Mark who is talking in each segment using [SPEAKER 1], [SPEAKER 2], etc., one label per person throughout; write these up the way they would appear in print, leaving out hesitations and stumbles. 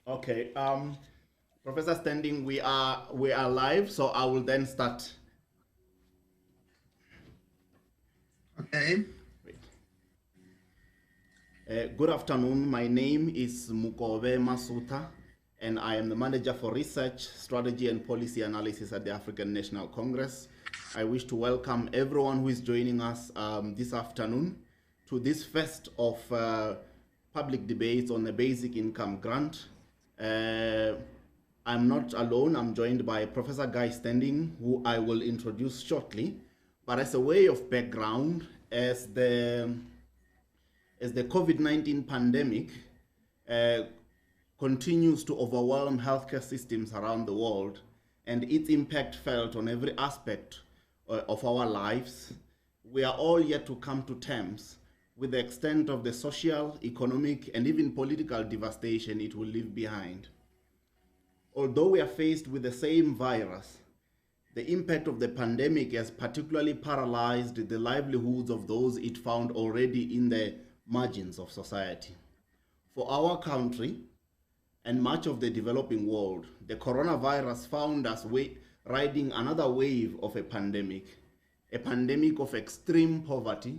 [SPEAKER 1] Okay, Professor Standing, we are live, so I will then start.
[SPEAKER 2] Okay.
[SPEAKER 1] Wait. Good afternoon. My name is Mukobe Masuta, and I am the Manager for Research, Strategy, and Policy Analysis at the African National Congress. I wish to welcome everyone who is joining us this afternoon to this first of public debates on the basic income grant. I'm not alone. I'm joined by Professor Guy Standing, who I will introduce shortly. But as a way of background, as the COVID-19 pandemic continues to overwhelm healthcare systems around the world and its impact felt on every aspect of our lives, we are all yet to come to terms with the extent of the social, economic, and even political devastation it will leave behind. Although we are faced with the same virus, the impact of the pandemic has particularly paralyzed the livelihoods of those it found already in the margins of society. For our country and much of the developing world, the coronavirus found us riding another wave of a pandemic of extreme poverty,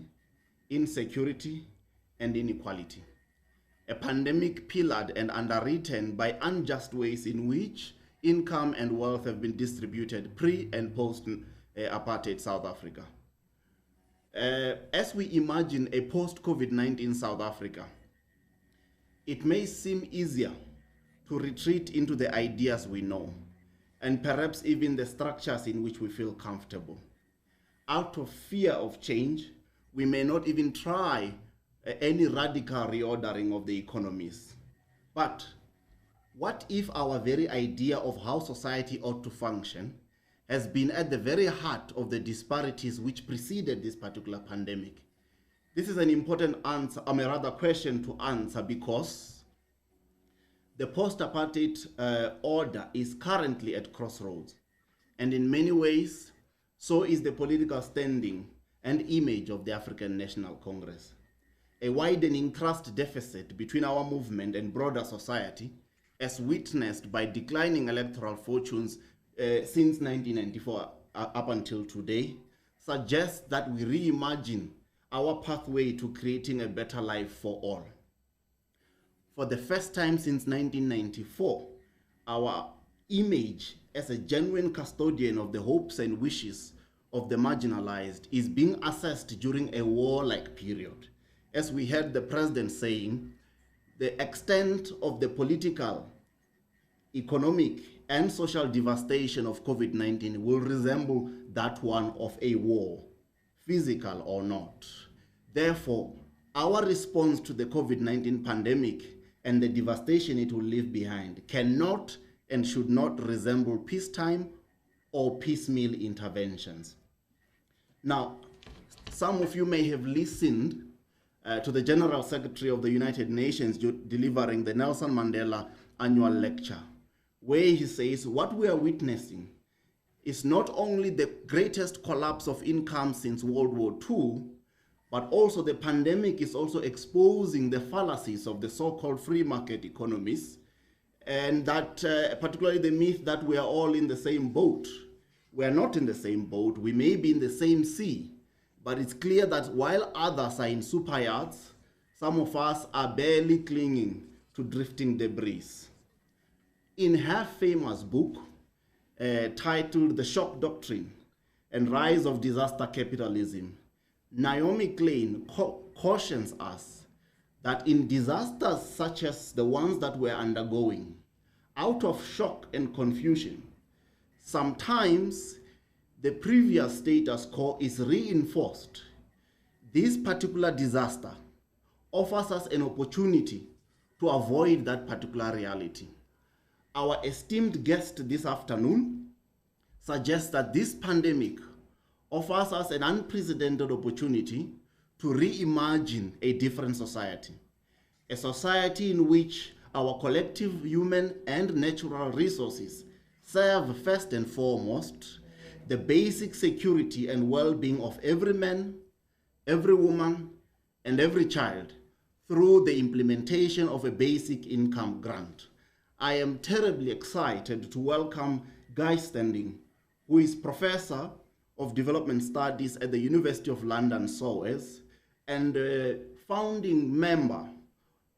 [SPEAKER 1] insecurity, and inequality. A pandemic pillared and underwritten by unjust ways in which income and wealth have been distributed pre and post apartheid South Africa. As we imagine a post COVID-19 South Africa, it may seem easier to retreat into the ideas we know and perhaps even the structures in which we feel comfortable. Out of fear of change, we may not even try any radical reordering of the economies. But what if our very idea of how society ought to function has been at the very heart of the disparities which preceded this particular pandemic? This is an important answer, rather question to answer, because the post-apartheid order is currently at crossroads. And in many ways, so is the political standing and image of the African National Congress. A widening trust deficit between our movement and broader society, as witnessed by declining electoral fortunes since 1994 up until today, suggests that we reimagine our pathway to creating a better life for all. For the first time since 1994, our image as a genuine custodian of the hopes and wishes of the marginalized is being assessed during a war-like period. As we heard the president saying, the extent of the political, economic, and social devastation of COVID-19 will resemble that one of a war, physical or not. Therefore, our response to the COVID-19 pandemic and the devastation it will leave behind cannot and should not resemble peacetime or piecemeal interventions. Now, some of you may have listened to the General Secretary of the United Nations delivering the Nelson Mandela annual lecture, where he says what we are witnessing is not only the greatest collapse of income since World War II, but also the pandemic is also exposing the fallacies of the so-called free market economies, and that particularly the myth that we are all in the same boat. We are not in the same boat. We may be in the same sea, but it's clear that while others are in super yachts, some of us are barely clinging to drifting debris. In her famous book titled The Shock Doctrine and Rise of Disaster Capitalism, Naomi Klein cautions us that in disasters such as the ones that we're undergoing, out of shock and confusion, sometimes the previous status quo is reinforced. This particular disaster offers us an opportunity to avoid that particular reality. Our esteemed guest this afternoon suggests that this pandemic offers us an unprecedented opportunity to reimagine a different society, a society in which our collective human and natural resources serve first and foremost the basic security and well-being of every man, every woman, and every child through the implementation of a basic income grant. I am terribly excited to welcome Guy Standing, who is Professor of Development Studies at the University of London, SOAS, and founding member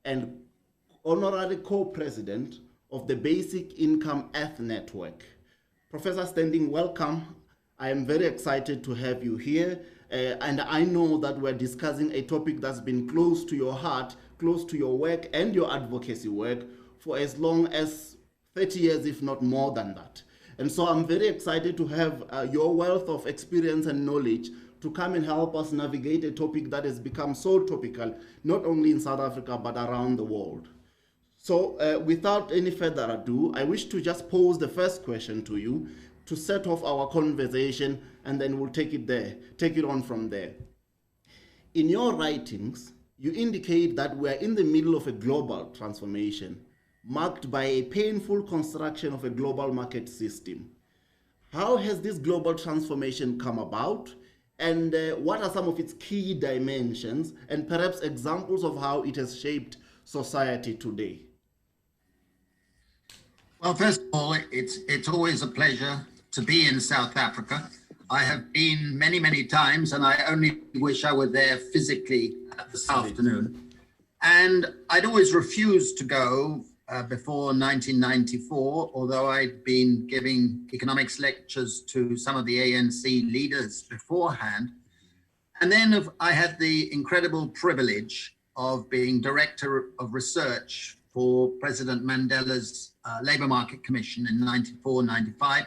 [SPEAKER 1] and honorary co-president of the Basic Income Earth Network. Professor Standing, welcome. I am very excited to have you here. And I know that we're discussing a topic that's been close to your heart, close to your work and your advocacy work for as long as 30 years, if not more than that. And so I'm very excited to have your wealth of experience and knowledge to come and help us navigate a topic that has become so topical, not only in South Africa, but around the world. So without any further ado, I wish to just pose the first question to you to set off our conversation, and then we'll take it on from there. In your writings, you indicate that we are in the middle of a global transformation marked by a painful construction of a global market system. How has this global transformation come about, and what are some of its key dimensions and perhaps examples of how it has shaped society today?
[SPEAKER 2] Well, first of all, it's always a pleasure to be in South Africa. I have been many, many times, and I only wish I were there physically this afternoon. And I'd always refused to go before 1994, although I'd been giving economics lectures to some of the ANC leaders beforehand. And then I had the incredible privilege of being director of research for President Mandela's Labour Market Commission in 94, 95,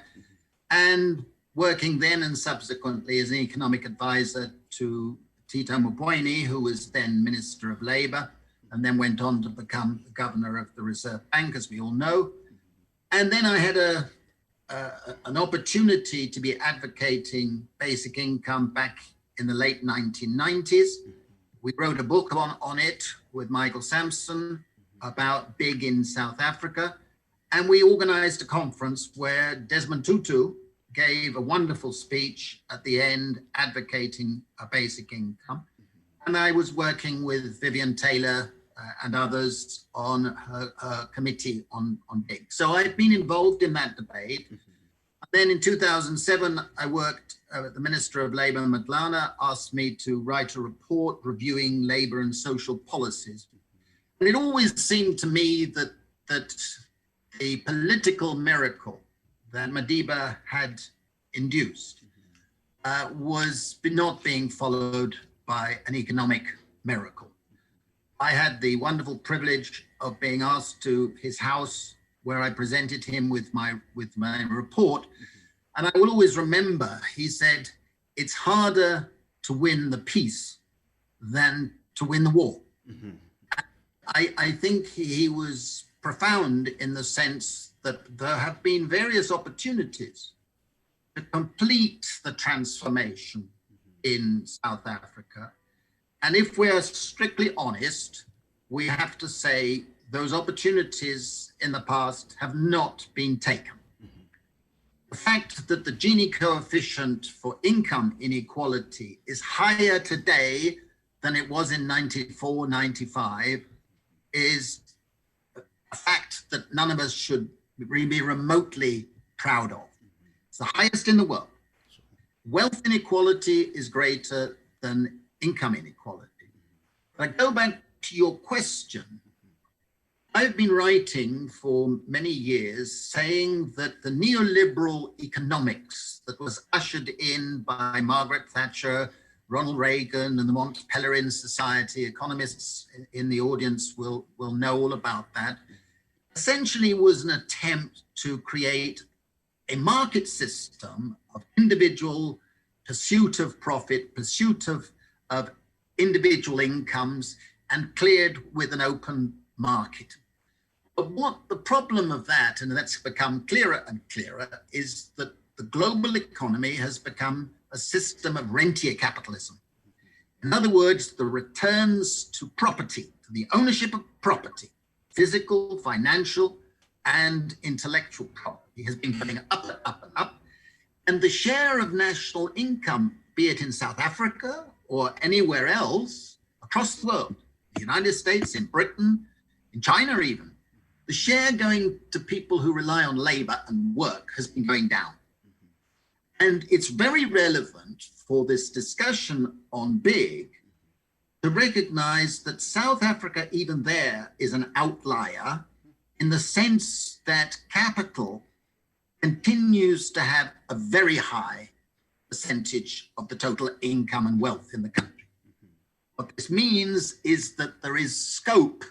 [SPEAKER 2] and working then and subsequently as an economic advisor to Tito Mboweni, who was then Minister of Labour, and then went on to become the governor of the Reserve Bank, as we all know. And then I had an opportunity to be advocating basic income back in the late 1990s. We wrote a book on it with Michael Sampson about big in South Africa. And we organized a conference where Desmond Tutu gave a wonderful speech at the end advocating a basic income. And I was working with Vivian Taylor and others on her committee on big. So I've been involved in that debate. Then in 2007, I worked, the Minister of Labour, Madlana, asked me to write a report reviewing labour and social policies. And it always seemed to me that the political miracle that Madiba had induced was not being followed by an economic miracle. I had the wonderful privilege of being asked to his house where I presented him with my report. And I will always remember, he said, it's harder to win the peace than to win the war. Mm-hmm. I think he was profound in the sense that there have been various opportunities to complete the transformation in South Africa. And if we're strictly honest, we have to say those opportunities in the past have not been taken. Mm-hmm. The fact that the Gini coefficient for income inequality is higher today than it was in 94, 95 is a fact that none of us should be remotely proud of. It's the highest in the world. Wealth inequality is greater than income inequality. But I go back to your question. I've been writing for many years saying that the neoliberal economics that was ushered in by Margaret Thatcher, Ronald Reagan, and the Mont Pelerin Society, economists in the audience will know all about that, essentially was an attempt to create a market system of individual pursuit of profit, pursuit of individual incomes, and cleared with an open market. But what the problem of that, and that's become clearer and clearer, is that the global economy has become a system of rentier capitalism. In other words, the returns to property, to the ownership of property, physical, financial, and intellectual property has been going up and up and up. And the share of national income, be it in South Africa or anywhere else across the world, the United States, in Britain, in China even, the share going to people who rely on labor and work has been going down. And it's very relevant for this discussion on big to recognize that South Africa, even there, is an outlier in the sense that capital continues to have a very high percentage of the total income and wealth in the country. What this means is that there is scope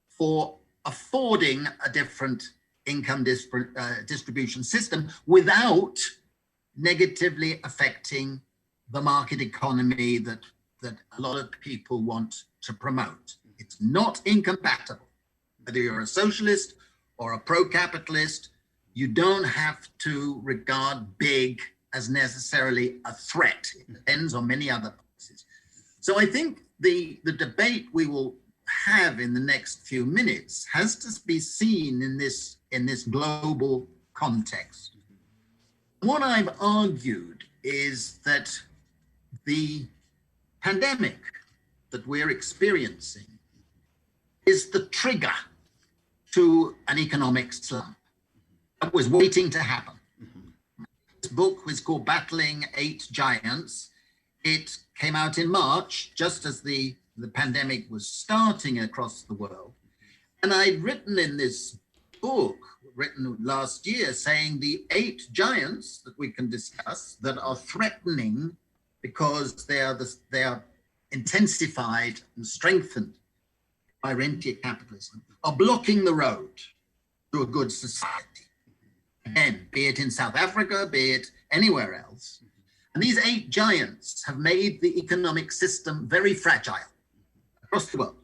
[SPEAKER 2] for affording a different income distribution system without negatively affecting the market economy that a lot of people want to promote. It's not incompatible. Whether you're a socialist or a pro-capitalist, you don't have to regard big as necessarily a threat. It depends on many other policies. So I think the debate we will have in the next few minutes has to be seen in this global context. What I've argued is that the pandemic that we're experiencing is the trigger to an economic slump that was waiting to happen. This book was called Battling Eight Giants. It came out in March, just as the pandemic was starting across the world. And I'd written in this book, written last year, saying the 8 giants that we can discuss that are threatening because they are intensified and strengthened by rentier capitalism, are blocking the road to a good society. Again, be it in South Africa, be it anywhere else. And these 8 giants have made the economic system very fragile across the world.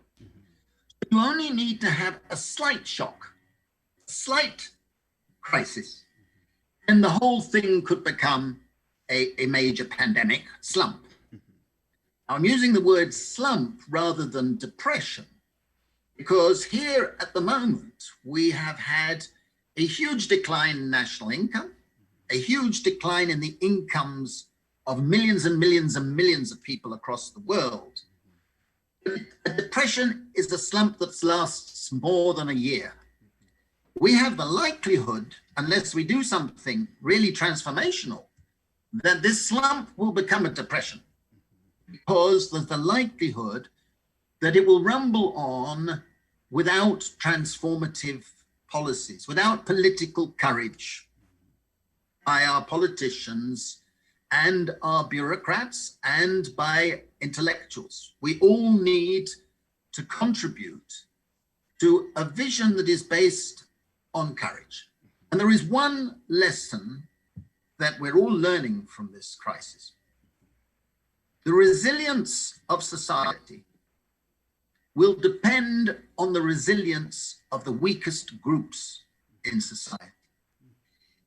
[SPEAKER 2] You only need to have a slight shock, a slight crisis, and the whole thing could become a major pandemic slump. Now, I'm using the word slump rather than depression, because here at the moment, we have had a huge decline in national income, a huge decline in the incomes of millions and millions and millions of people across the world. A depression is a slump that lasts more than a year. We have the likelihood, unless we do something really transformational, that this slump will become a depression, because there's the likelihood that it will rumble on without transformative policies, without political courage by our politicians and our bureaucrats and by intellectuals. We all need to contribute to a vision that is based on courage. And there is one lesson that we're all learning from this crisis. The resilience of society will depend on the resilience of the weakest groups in society.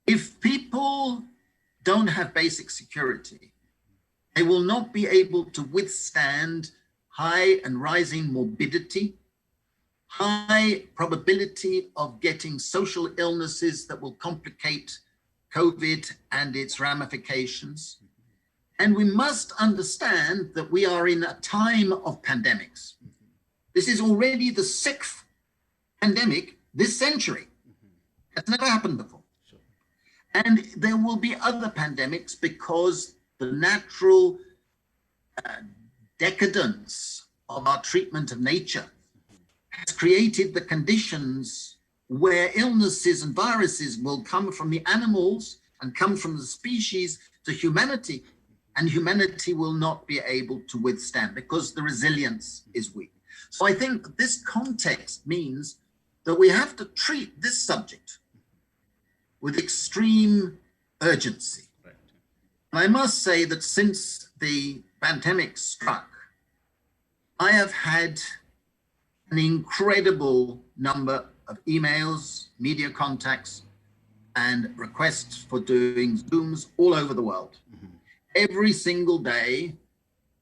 [SPEAKER 2] If people don't have basic security, they will not be able to withstand high and rising morbidity, high probability of getting social illnesses that will complicate COVID and its ramifications. And we must understand that we are in a time of pandemics. This is already the 6th pandemic this century. That's never happened before. And there will be other pandemics because the natural decadence of our treatment of nature has created the conditions where illnesses and viruses will come from the animals and come from the species to humanity, and humanity will not be able to withstand because the resilience is weak. So I think this context means that we have to treat this subject with extreme urgency. Right. And I must say that since the pandemic struck, I have had an incredible number of emails, media contacts, and requests for doing Zooms all over the world. Mm-hmm. Every single day,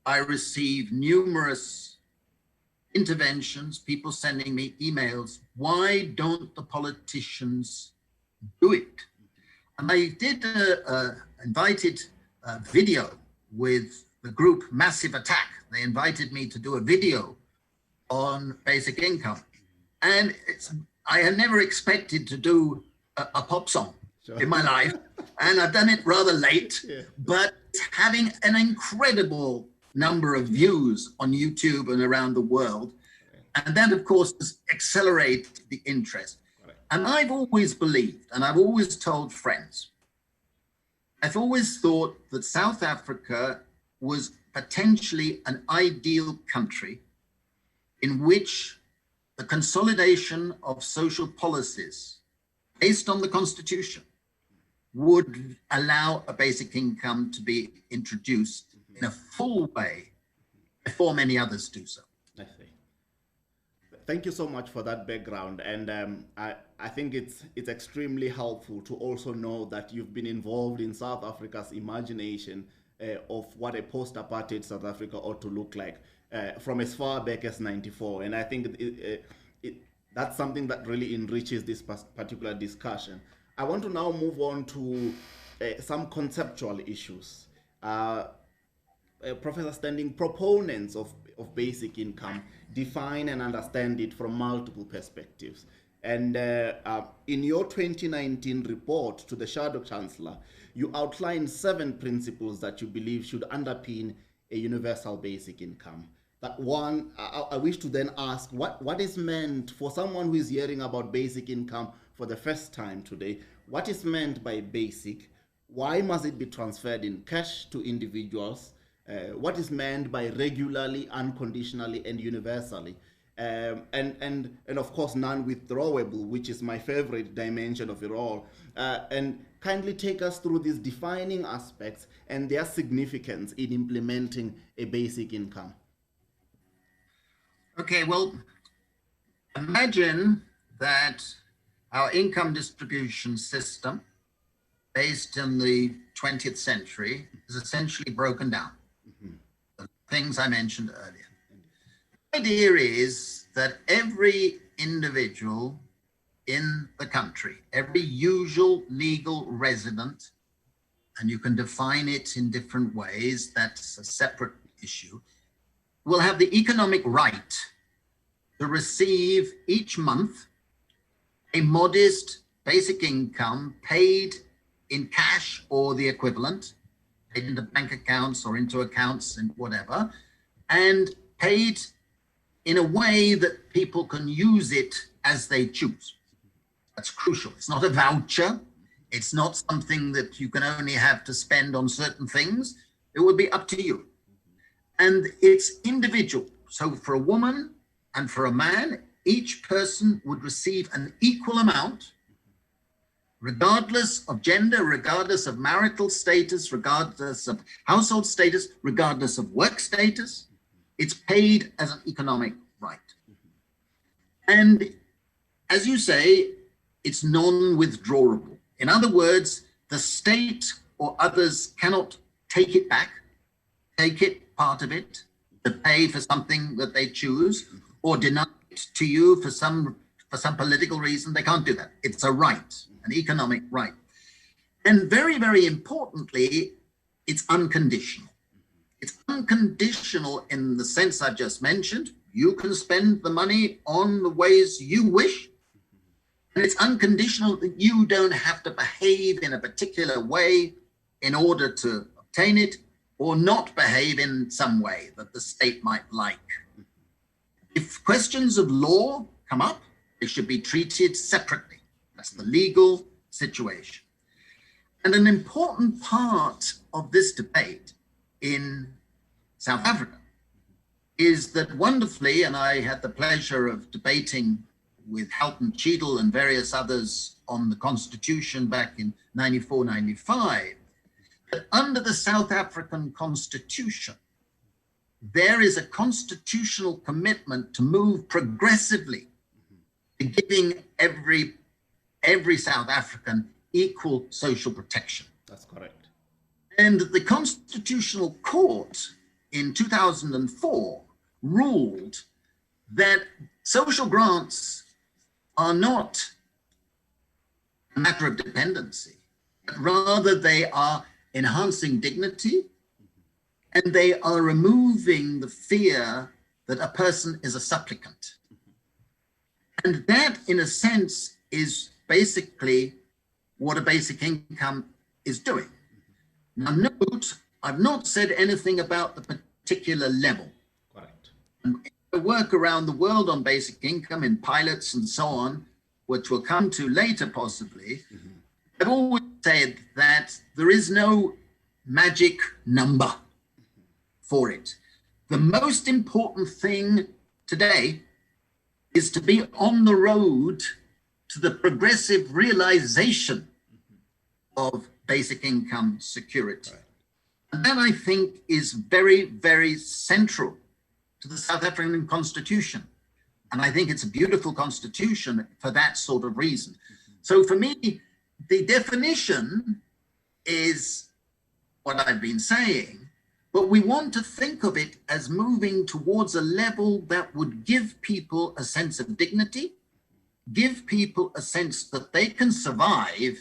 [SPEAKER 2] I receive numerous interventions, people sending me emails. Why don't the politicians do it? And I did invited a video with the group Massive Attack. They invited me to do a video on basic income. And I had never expected to do a pop song in my life. And I've done it rather late, but it's having an incredible number of views on YouTube and around the world. And that, of course, has accelerated the interest. And I've always believed, and I've always told friends, I've always thought that South Africa was potentially an ideal country in which the consolidation of social policies based on the Constitution would allow a basic income to be introduced in a full way before many others do so.
[SPEAKER 1] I see. Thank you so much for that background, and I think it's extremely helpful to also know that you've been involved in South Africa's imagination of what a post-apartheid South Africa ought to look like from as far back as '94, and I think that's something that really enriches this particular discussion. I want to now move on to some conceptual issues. Professor Standing, proponents of basic income define and understand it from multiple perspectives. And in your 2019 report to the Shadow Chancellor, you outlined 7 principles that you believe should underpin a universal basic income. That one, I wish to then ask, what is meant for someone who is hearing about basic income for the first time today? What is meant by basic? Why must it be transferred in cash to individuals? What is meant by regularly, unconditionally, and universally? And of course, non-withdrawable, which is my favorite dimension of it all. And kindly take us through these defining aspects and their significance in implementing a basic income.
[SPEAKER 2] Okay, well, imagine that our income distribution system based in the 20th century is essentially broken down. The things I mentioned earlier. The idea is that every individual in the country, every usual legal resident, and you can define it in different ways, that's a separate issue, will have the economic right to receive each month a modest basic income paid in cash or the equivalent, paid into bank accounts or into accounts and whatever, and paid in a way that people can use it as they choose. That's crucial. It's not a voucher. It's not something that you can only have to spend on certain things. It would be up to you. And it's individual. So for a woman and for a man, each person would receive an equal amount, regardless of gender, regardless of marital status, regardless of household status, regardless of work status. It's paid as an economic right. And as you say, it's non-withdrawable. In other words, the state or others cannot take it back, take it, part of it, to pay for something that they choose, or deny it to you for some political reason. They can't do that. It's a right, an economic right. And very, very importantly, it's unconditional. It's unconditional in the sense I've just mentioned. You can spend the money on the ways you wish. And it's unconditional that you don't have to behave in a particular way in order to obtain it, or not behave in some way that the state might like. If questions of law come up, they should be treated separately. That's the legal situation. And an important part of this debate in South Africa is that wonderfully, and I had the pleasure of debating with Halton Cheadle and various others on the Constitution back in 94, 95, that under the South African Constitution, there is a constitutional commitment to move progressively to giving every South African equal social protection.
[SPEAKER 1] That's correct.
[SPEAKER 2] And the Constitutional Court in 2004 ruled that social grants are not a matter of dependency, but rather they are enhancing dignity, and they are removing the fear that a person is a supplicant. And that, in a sense, is basically what a basic income is doing. Now, note, I've not said anything about the particular level.
[SPEAKER 1] Correct.
[SPEAKER 2] I work around the world on basic income in pilots and so on, which we'll come to later possibly. I've always said that there is no magic number for it. The most important thing today is to be on the road to the progressive realization of basic income security. And that, I think, is very, very central to the South African Constitution. And I think it's a beautiful constitution for that sort of reason. So for me, the definition is what I've been saying, but we want to think of it as moving towards a level that would give people a sense of dignity, give people a sense that they can survive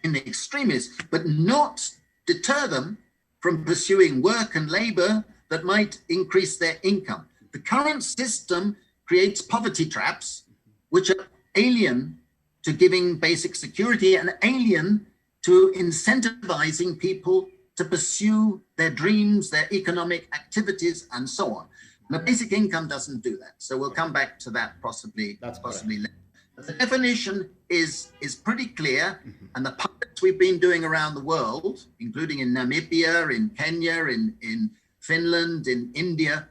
[SPEAKER 2] in the extremis, but not deter them from pursuing work and labor that might increase their income. The current system creates poverty traps, which are alien to giving basic security and alien to incentivizing people to pursue their dreams, their economic activities, and so on. And the basic income doesn't do that. So we'll come back to that possibly later. The definition is pretty clear, and the pilots we've been doing around the world, including in Namibia, in Kenya, in Finland, in India,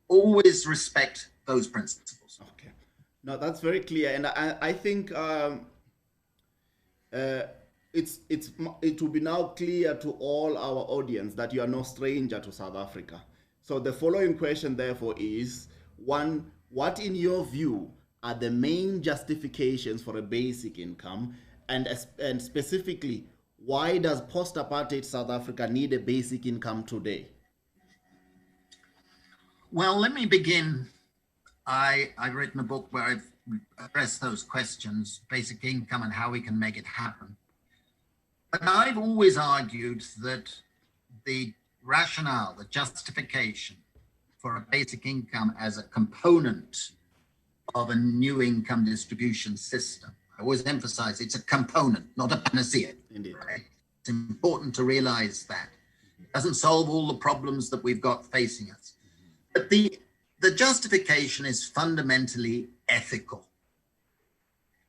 [SPEAKER 2] always respect those principles.
[SPEAKER 1] Okay, no, that's very clear, and I think it will be now clear to all our audience that you are no stranger to South Africa. So the following question, therefore, is one: what, in your view, are the main justifications for a basic income, and specifically, why does post-apartheid South Africa need a basic income today?
[SPEAKER 2] Well, let me begin. I've written a book where I've addressed those questions, basic income and how we can make it happen. But I've always argued that the rationale, the justification for a basic income as a component of a new income distribution system, I always emphasize it's a component, not a panacea.
[SPEAKER 1] Indeed.
[SPEAKER 2] Right? It's important to realize that. It doesn't solve all the problems that we've got facing us. But the justification is fundamentally ethical.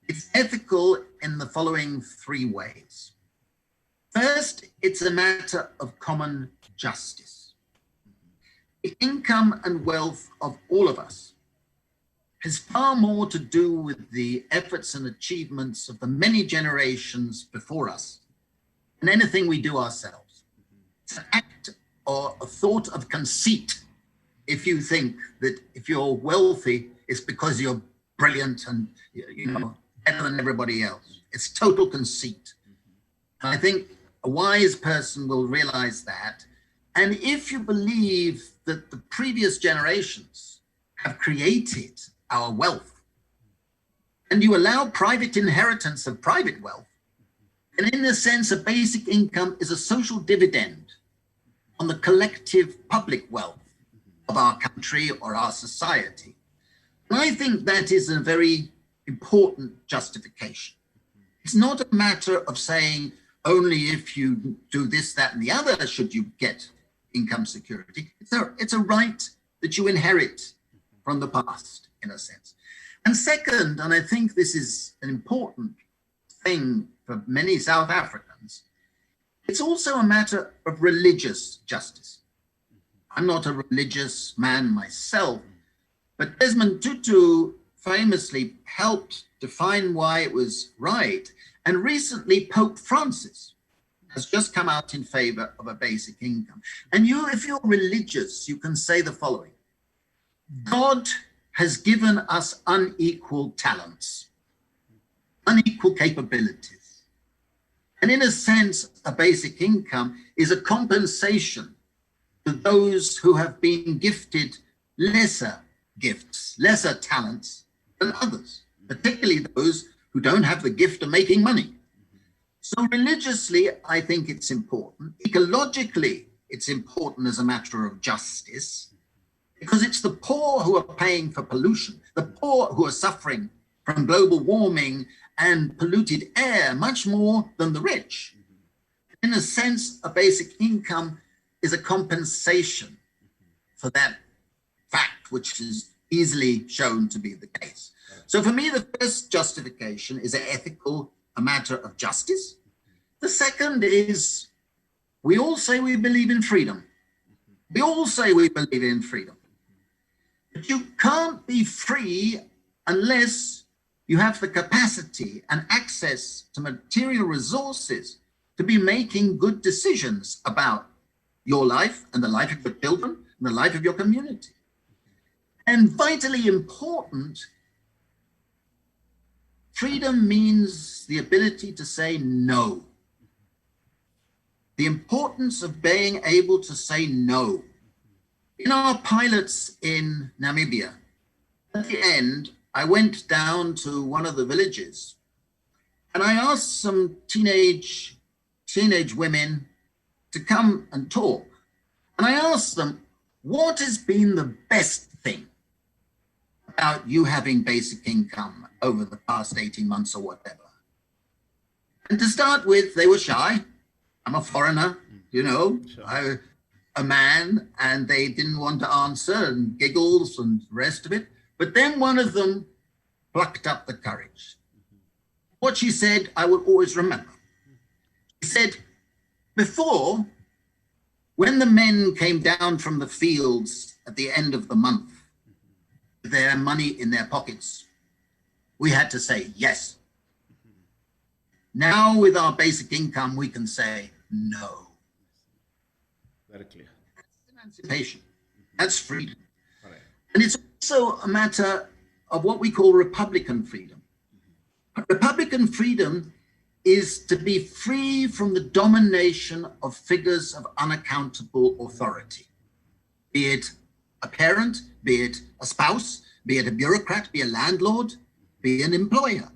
[SPEAKER 2] It's ethical in the following three ways. First, it's a matter of common justice. The income and wealth of all of us has far more to do with the efforts and achievements of the many generations before us than anything we do ourselves. It's an act or a thought of conceit if you think that if you're wealthy, it's because you're brilliant and better than everybody else. It's total conceit. And I think a wise person will realize that. And if you believe that the previous generations have created our wealth, and you allow private inheritance of private wealth, and in a sense, a basic income is a social dividend on the collective public wealth of our country or our society. And I think that is a very important justification. It's not a matter of saying only if you do this, that, and the other should you get income security. It's a right that you inherit from the past, in a sense. And second, and I think this is an important thing for many South Africans, it's also a matter of religious justice. I'm not a religious man myself, but Desmond Tutu famously helped define why it was right. And recently, Pope Francis has just come out in favor of a basic income. And if you're religious, you can say the following: God has given us unequal talents, unequal capabilities. And in a sense, a basic income is a compensation to those who have been gifted lesser gifts, lesser talents than others, particularly those who don't have the gift of making money. So religiously, I think it's important. Ecologically, it's important as a matter of justice. because it's the poor who are paying for pollution, the poor who are suffering from global warming and polluted air much more than the rich. In a sense, a basic income is a compensation for that fact, which is easily shown to be the case. So for me, the first justification is ethical, a matter of justice. The second is, we all say we believe in freedom. We all say we believe in freedom. But you can't be free unless you have the capacity and access to material resources to be making good decisions about your life and the life of your children and the life of your community. And vitally important, freedom means the ability to say no. The importance of being able to say no. In our pilots in Namibia, at the end, I went down to one of the villages and I asked some teenage women to come and talk. And I asked them, what has been the best thing about you having basic income over the past 18 months or whatever? And to start with, they were shy. I'm a foreigner, you know, sure. A man, and they didn't want to answer and giggles and the rest of it. But then one of them plucked up the courage. What she said, I will always remember. She said, before, when the men came down from the fields at the end of the month, with their money in their pockets, we had to say yes. Now with our basic income, we can say no.
[SPEAKER 1] Very clear.
[SPEAKER 2] That's emancipation. That's freedom. Right. And it's also a matter of what we call Republican freedom. Republican freedom is to be free from the domination of figures of unaccountable authority, be it a parent, be it a spouse, be it a bureaucrat, be a landlord, be an employer.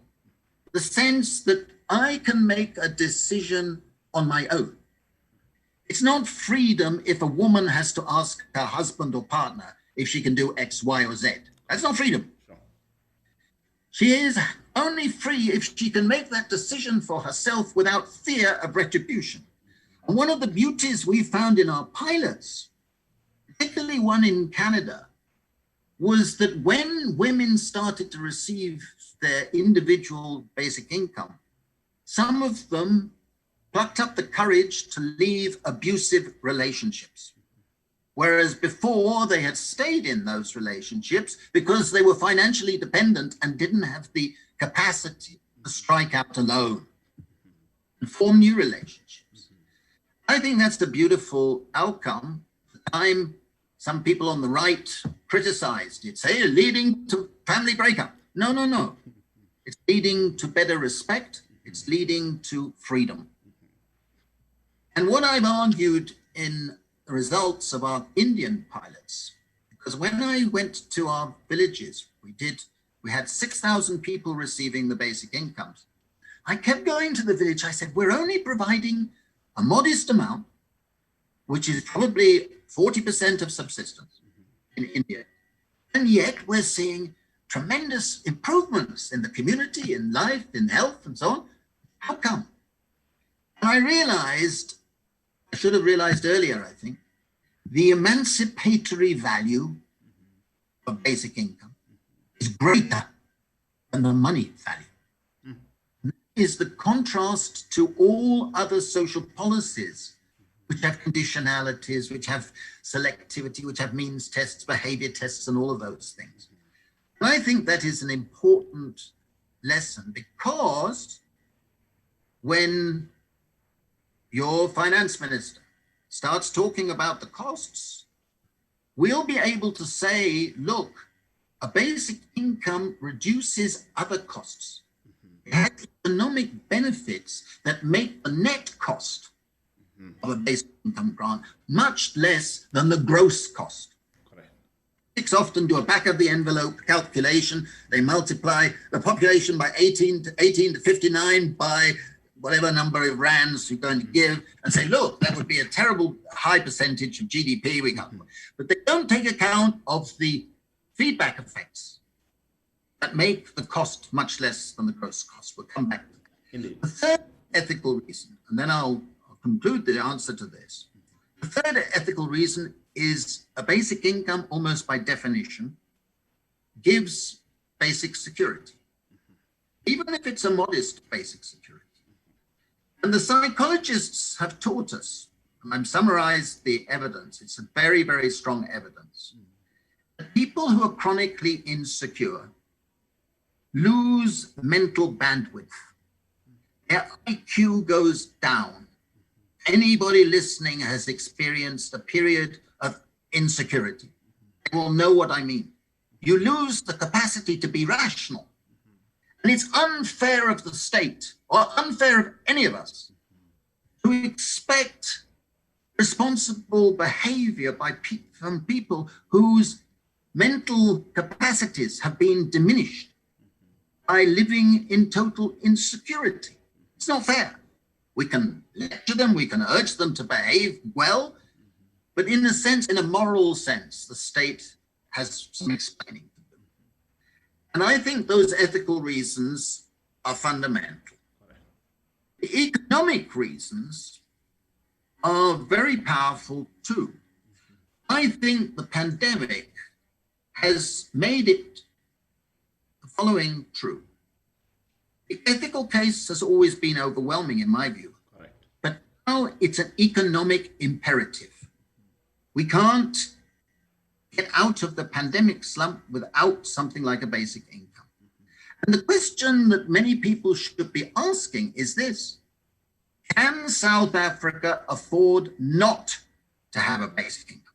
[SPEAKER 2] The sense that I can make a decision on my own. It's not freedom if a woman has to ask her husband or partner if she can do X, Y, or Z. That's not freedom. Sure. She is only free if she can make that decision for herself without fear of retribution. And one of the beauties we found in our pilots, particularly one in Canada, was that when women started to receive their individual basic income, some of them plucked up the courage to leave abusive relationships. Whereas before they had stayed in those relationships because they were financially dependent and didn't have the capacity to strike out alone and form new relationships. I think that's the beautiful outcome. At the time, some people on the right criticized it, say leading to family breakup. No, no, no. It's leading to better respect. It's leading to freedom. And what I've argued in the results of our Indian pilots, because when I went to our villages, we had 6,000 people receiving the basic incomes. I kept going to the village. I said, we're only providing a modest amount, which is probably 40% of subsistence in India. And yet we're seeing tremendous improvements in the community, in life, in health, and so on. How come? And I realized, I should have realized earlier, I think, the emancipatory value of basic income is greater than the money value. That is the contrast to all other social policies which have conditionalities, which have selectivity, which have means tests, behavior tests, and all of those things. And I think that is an important lesson, because when your finance minister starts talking about the costs, we'll be able to say, look, a basic income reduces other costs. It has economic benefits that make the net cost of a basic income grant much less than the gross cost. Correct. Often do a back of the envelope calculation. They multiply the population by 18 to 59 by whatever number of rands you're going to give and say, look, that would be a terrible high percentage of GDP we got. But they don't take account of the feedback effects that make the cost much less than the gross cost. We'll come back to that.
[SPEAKER 1] Indeed.
[SPEAKER 2] The third ethical reason, and then I'll conclude the answer to this. The third ethical reason is a basic income, almost by definition, gives basic security, even if it's a modest basic security. And the psychologists have taught us, and I've summarized the evidence, it's a very, very strong evidence, that people who are chronically insecure lose mental bandwidth. Their IQ goes down. Anybody listening has experienced a period of insecurity. They will know what I mean. You lose the capacity to be rational. And it's unfair of the state, or unfair of any of us, to expect responsible behavior from people whose mental capacities have been diminished by living in total insecurity. It's not fair. We can lecture them, we can urge them to behave well, but in a sense, in a moral sense, the state has some explaining to do. And I think those ethical reasons are fundamental. The economic reasons are very powerful too. I think the pandemic has made it the following true. The ethical case has always been overwhelming in my view, but now it's an economic imperative. We can't get out of the pandemic slump without something like a basic income. And the question that many people should be asking is this: can South Africa afford not to have a basic income?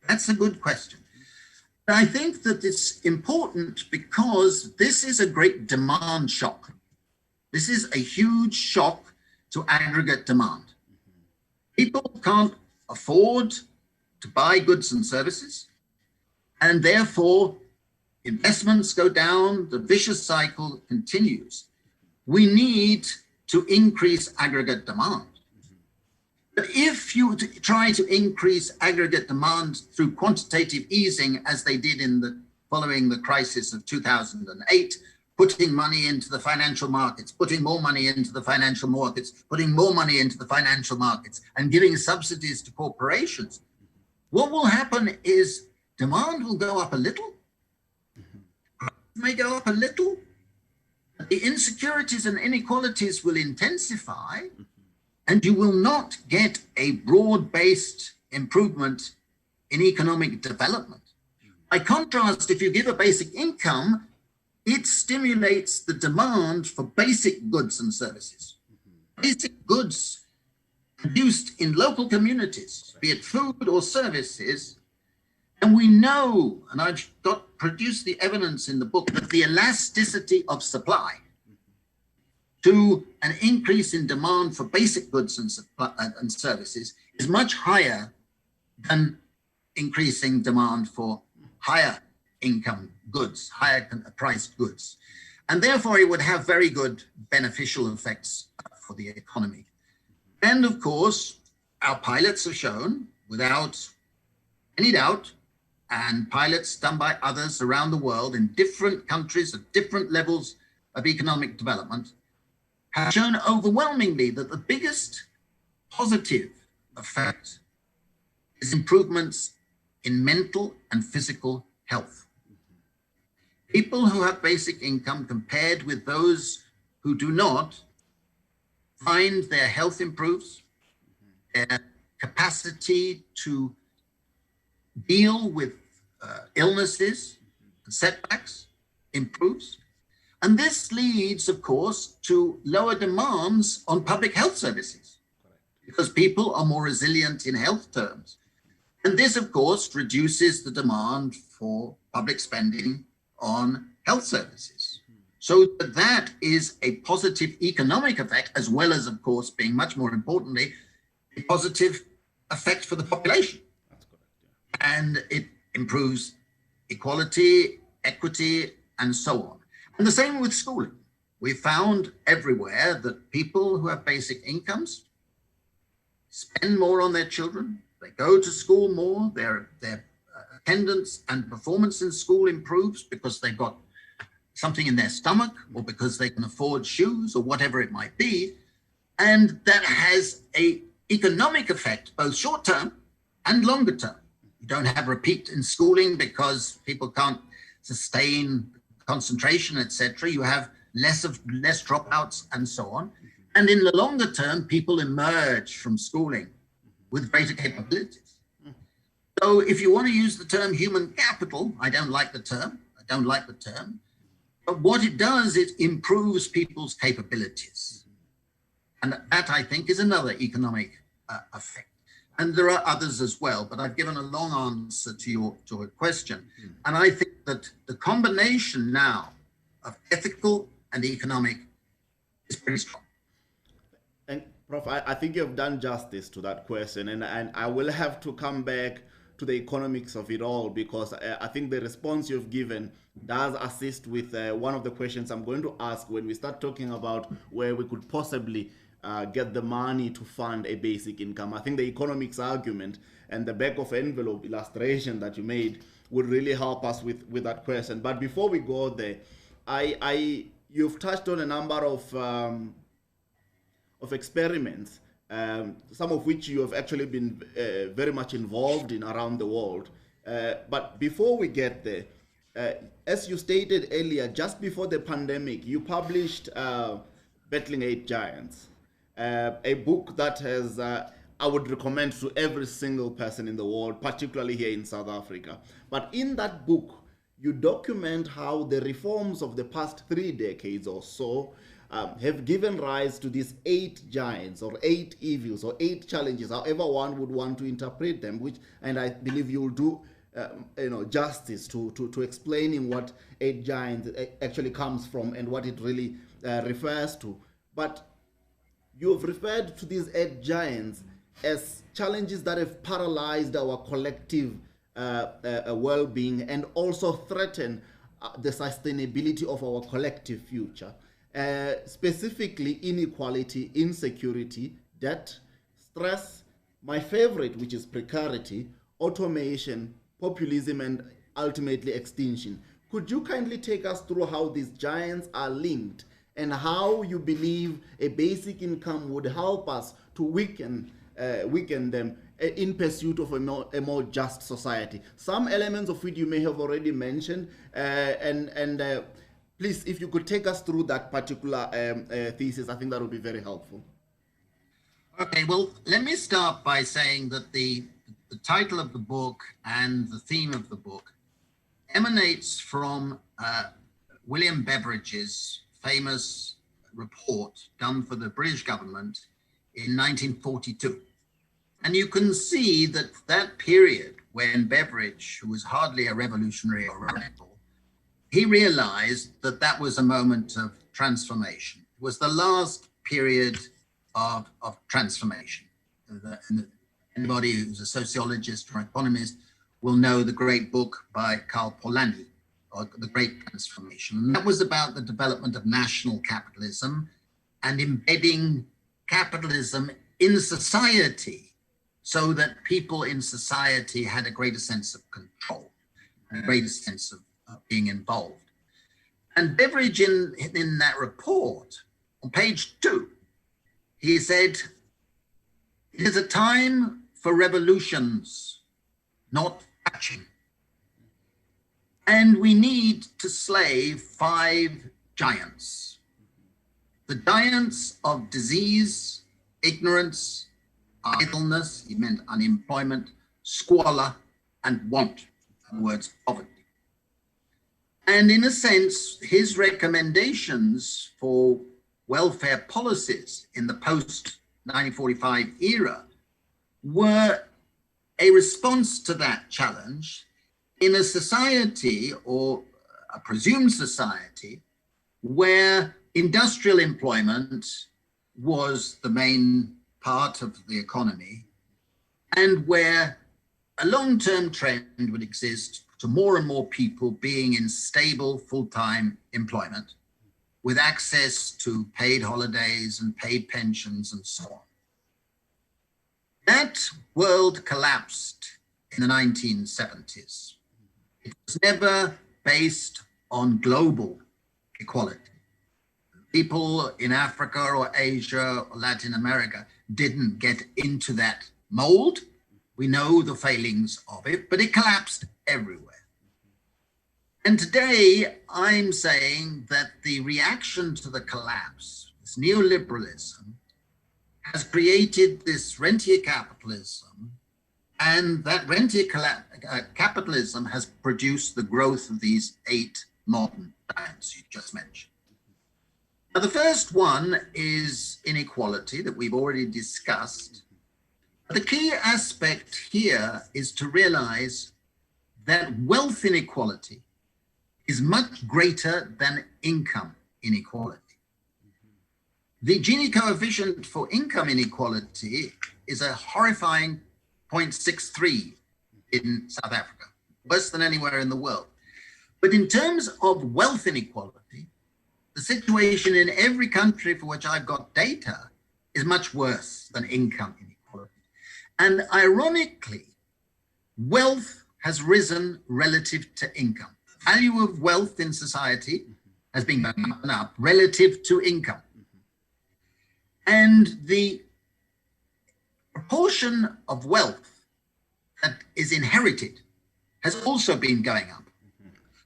[SPEAKER 2] That's a good question. I think that it's important because this is a great demand shock. This is a huge shock to aggregate demand. People can't afford to buy goods and services, and therefore investments go down, the vicious cycle continues. We need to increase aggregate demand. But if you try to increase aggregate demand through quantitative easing, as they did following the crisis of 2008, putting money into the financial markets, putting more money into the financial markets, putting more money into the financial markets, and giving subsidies to corporations, what will happen is demand will go up a little, may go up a little, the insecurities and inequalities will intensify, and you will not get a broad-based improvement in economic development. By contrast, if you give a basic income, it stimulates the demand for basic goods and services. Basic goods produced in local communities, be it food or services. And we know, and I've produced the evidence in the book, that the elasticity of supply to an increase in demand for basic goods and services is much higher than increasing demand for higher income goods, higher priced goods. And therefore it would have very good beneficial effects for the economy. And of course, our pilots have shown without any doubt, and pilots done by others around the world in different countries at different levels of economic development, have shown overwhelmingly that the biggest positive effect is improvements in mental and physical health. People who have basic income compared with those who do not find their health improves, their capacity to deal with illnesses and setbacks improves. And this leads, of course, to lower demands on public health services because people are more resilient in health terms. And this, of course, reduces the demand for public spending on health services. So that is a positive economic effect, as well as, of course, being much more importantly, a positive effect for the population. That's correct, yeah. And it improves equality, equity, and so on. And the same with schooling. we found everywhere that people who have basic incomes spend more on their children. They go to school more. Their attendance and performance in school improves because they've got something in their stomach or because they can afford shoes or whatever it might be. And that has an economic effect, both short term and longer term. You don't have repeat in schooling because people can't sustain concentration, etc. You have less dropouts and so on. And in the longer term, people emerge from schooling with greater capabilities. So if you want to use the term human capital, I don't like the term. But what it does, it improves people's capabilities. And that, I think, is another economic effect. And there are others as well, but I've given a long answer to your question. And I think that the combination now of ethical and economic is pretty strong.
[SPEAKER 1] And Prof, I think you've done justice to that question, and I will have to come back to the economics of it all, because I think the response you've given does assist with one of the questions I'm going to ask when we start talking about where we could possibly get the money to fund a basic income. I think the economics argument and the back of envelope illustration that you made would really help us with that question. But before we go there, you've touched on a number of experiments, some of which you have actually been very much involved in around the world. But before we get there, as you stated earlier, just before the pandemic, you published Battling 8 Giants, a book that has, I would recommend to every single person in the world, particularly here in South Africa. But in that book, you document how the reforms of the past 3 decades or so have given rise to these 8 giants or 8 evils or 8 challenges, however one would want to interpret them, and I believe you'll do justice to explaining what 8 giants actually comes from and what it really refers to. But you've referred to these 8 giants as challenges that have paralyzed our collective well-being and also threaten the sustainability of our collective future. Specifically inequality, insecurity, debt, stress, my favorite, which is precarity, automation, populism, and ultimately extinction. Could you kindly take us through how these giants are linked and how you believe a basic income would help us to weaken them in pursuit of a more just society? Some elements of which you may have already mentioned, please, if you could take us through that particular thesis, I think that would be very helpful.
[SPEAKER 2] Okay, well, let me start by saying that the title of the book and the theme of the book emanates from William Beveridge's famous report done for the British government in 1942. And you can see that that period when Beveridge, who was hardly a revolutionary or radical, he realized that that was a moment of transformation. It was the last period of transformation. Anybody who's a sociologist or economist will know the great book by Karl Polanyi, or The Great Transformation. And that was about the development of national capitalism and embedding capitalism in society so that people in society had a greater sense of control, a greater sense of being involved. And Beveridge in that report, on page 2, he said, "It is a time for revolutions, not action. And we need to slay 5 giants. The giants of disease, ignorance, idleness," he meant unemployment, "squalor, and want," in other words, poverty. And in a sense, his recommendations for welfare policies in the post-1945 era were a response to that challenge in a society, or a presumed society, where industrial employment was the main part of the economy, and where a long-term trend would exist to more and more people being in stable full-time employment with access to paid holidays and paid pensions and so on. That world collapsed in the 1970s. It was never based on global equality. People in Africa or Asia or Latin America didn't get into that mold. We know the failings of it, but it collapsed everywhere. And today I'm saying that the reaction to the collapse, this neoliberalism, has created this rentier capitalism, and that rentier capitalism has produced the growth of these 8 modern giants you just mentioned. Now, the first one is inequality that we've already discussed. The key aspect here is to realize that wealth inequality is much greater than income inequality. The Gini coefficient for income inequality is a horrifying 0.63 in South Africa, worse than anywhere in the world. But in terms of wealth inequality, the situation in every country for which I've got data is much worse than income inequality. And ironically, wealth has risen relative to income. The value of wealth in society has been going up and up relative to income. And the proportion of wealth that is inherited has also been going up.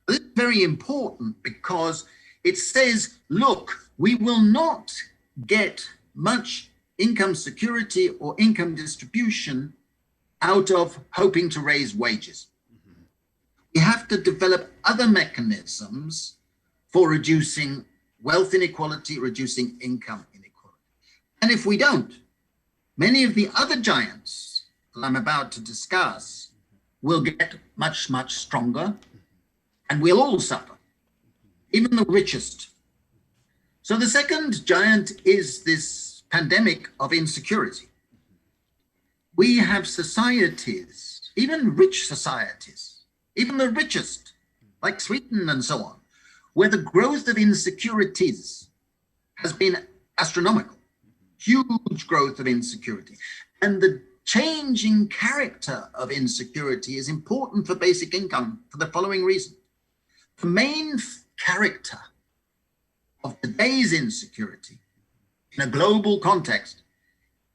[SPEAKER 2] This is very important because it says, look, we will not get much income security or income distribution out of hoping to raise wages. We have to develop other mechanisms for reducing wealth inequality, reducing income inequality. And if we don't, many of the other giants that I'm about to discuss will get much, much stronger, and we'll all suffer, even the richest. So the second giant is this pandemic of insecurity. We have societies, even rich societies, even the richest, like Sweden and so on, where the growth of insecurities has been astronomical, huge growth of insecurity. And the changing character of insecurity is important for basic income for the following reason. The main character of today's insecurity in a global context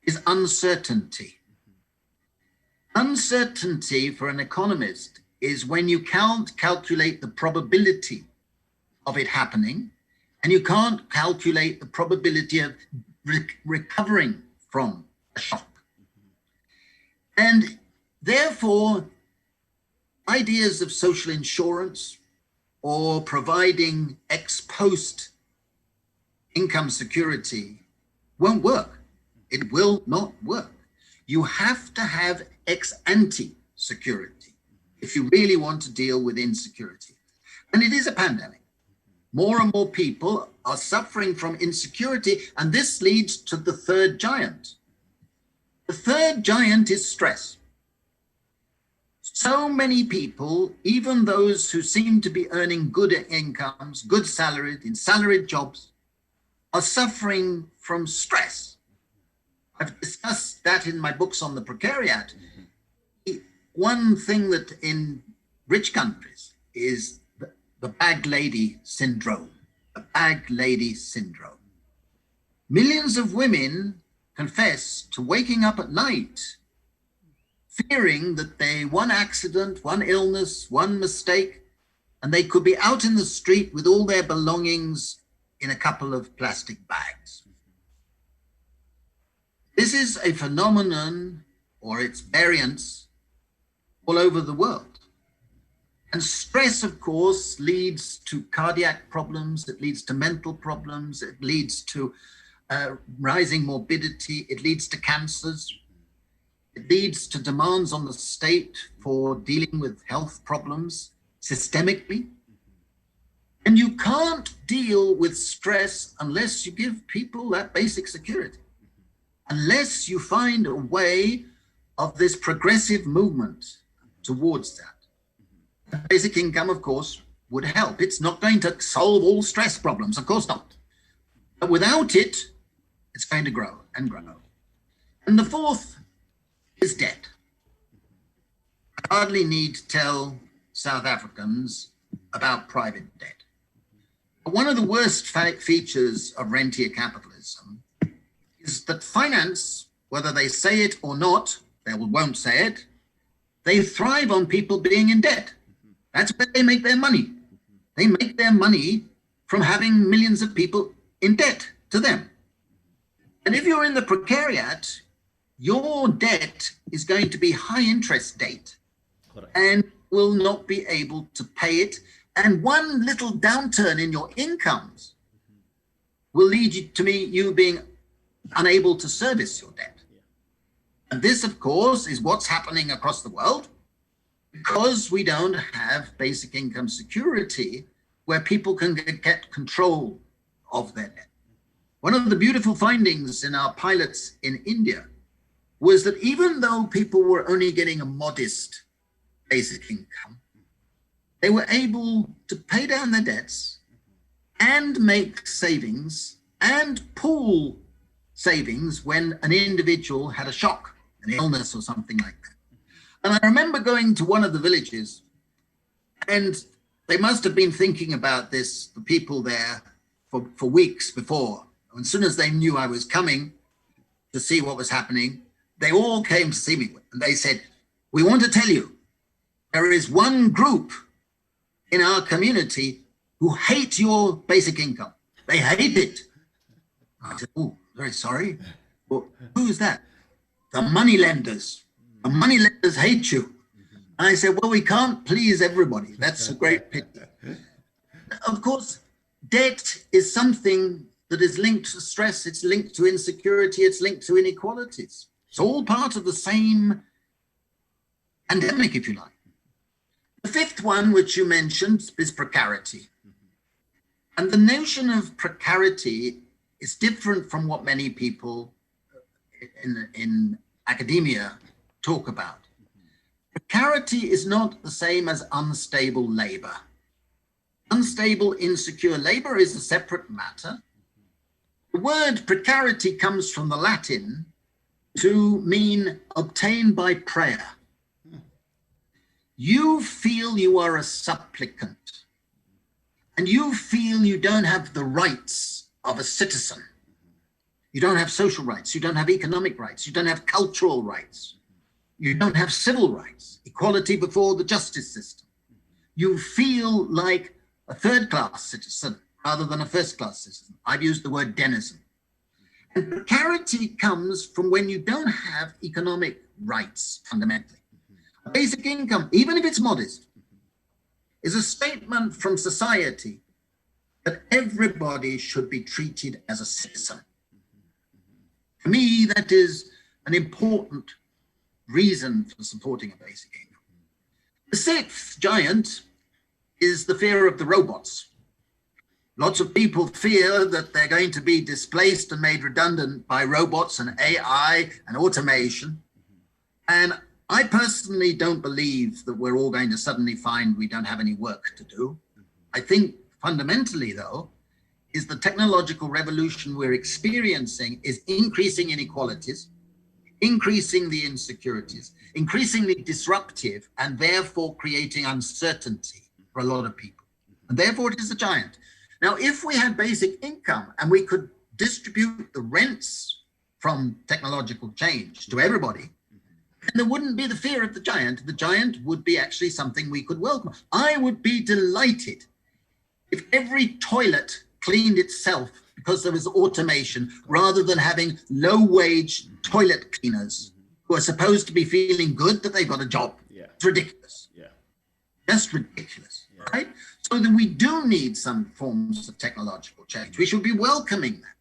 [SPEAKER 2] is uncertainty. Uncertainty for an economist is when you can't calculate the probability of it happening, and you can't calculate the probability of recovering from a shock. And therefore, ideas of social insurance or providing ex post income security won't work. It will not work. You have to have ex ante security if you really want to deal with insecurity. And it is a pandemic. More and more people are suffering from insecurity, and this leads to the third giant. The third giant is stress. So many people, even those who seem to be earning good incomes, good salaried, in salaried jobs, are suffering from stress. I've discussed that in my books on the precariat. One thing that in rich countries is the bag lady syndrome, the bag lady syndrome. Millions of women confess to waking up at night fearing that one accident, one illness, one mistake, and they could be out in the street with all their belongings in a couple of plastic bags. This is a phenomenon, or its variants, all over the world. And stress, of course, leads to cardiac problems, it leads to mental problems, it leads to rising morbidity, it leads to cancers, it leads to demands on the state for dealing with health problems systemically. And you can't deal with stress unless you give people that basic security, unless you find a way of this progressive movement towards that. Basic income, of course, would help. It's not going to solve all stress problems, of course not. But without it, it's going to grow and grow. And the fourth is debt. I hardly need to tell South Africans about private debt. But one of the worst features of rentier capitalism is that finance, whether they say it or not, they won't say it, they thrive on people being in debt. That's where they make their money. They make their money from having millions of people in debt to them. And if you're in the precariat, your debt is going to be high interest debt and will not be able to pay it. And one little downturn in your incomes will lead you to you being unable to service your debt. And this, of course, is what's happening across the world because we don't have basic income security where people can get control of their debt. One of the beautiful findings in our pilots in India was that even though people were only getting a modest basic income, they were able to pay down their debts and make savings and pool savings when an individual had a shock, an illness or something like that. And I remember going to one of the villages, and they must have been thinking about this, the people there, for weeks before. And as soon as they knew I was coming to see what was happening, they all came to see me. And they said, "We want to tell you, there is one group in our community who hate your basic income. They hate it." I said, "Oh, very sorry. Well, who is that?" "The money lenders. The money lenders hate you." And I said, "Well, we can't please everybody. That's a great pity." Of course, debt is something that is linked to stress. It's linked to insecurity. It's linked to inequalities. It's all part of the same pandemic, if you like. The fifth one, which you mentioned, is precarity. And the notion of precarity is different from what many people in academia talk about. Precarity is not the same as unstable labor. Unstable, insecure labor is a separate matter. The word precarity comes from the Latin to mean obtained by prayer. You feel you are a supplicant, and you feel you don't have the rights of a citizen. You don't have social rights, you don't have economic rights, you don't have cultural rights, you don't have civil rights, equality before the justice system. You feel like a third-class citizen rather than a first-class citizen. I've used the word denizen. And precarity comes from when you don't have economic rights fundamentally. A basic income, even if it's modest, is a statement from society that everybody should be treated as a citizen. For me, that is an important reason for supporting a basic income. The sixth giant is the fear of the robots. Lots of people fear that they're going to be displaced and made redundant by robots and AI and automation. And I personally don't believe that we're all going to suddenly find we don't have any work to do. I think fundamentally, though, is the technological revolution we're experiencing is increasing inequalities, increasing the insecurities, increasingly disruptive, and therefore creating uncertainty for a lot of people. And therefore it is a giant. Now, if we had basic income and we could distribute the rents from technological change to everybody, then there wouldn't be the fear of the giant. The giant would be actually something we could welcome. I would be delighted if every toilet cleaned itself because there was automation, rather than having low-wage toilet cleaners who are supposed to be feeling good that they've got a job. Yeah. It's ridiculous. Yeah. Just ridiculous, yeah. Right? So that we do need some forms of technological change. We should be welcoming that.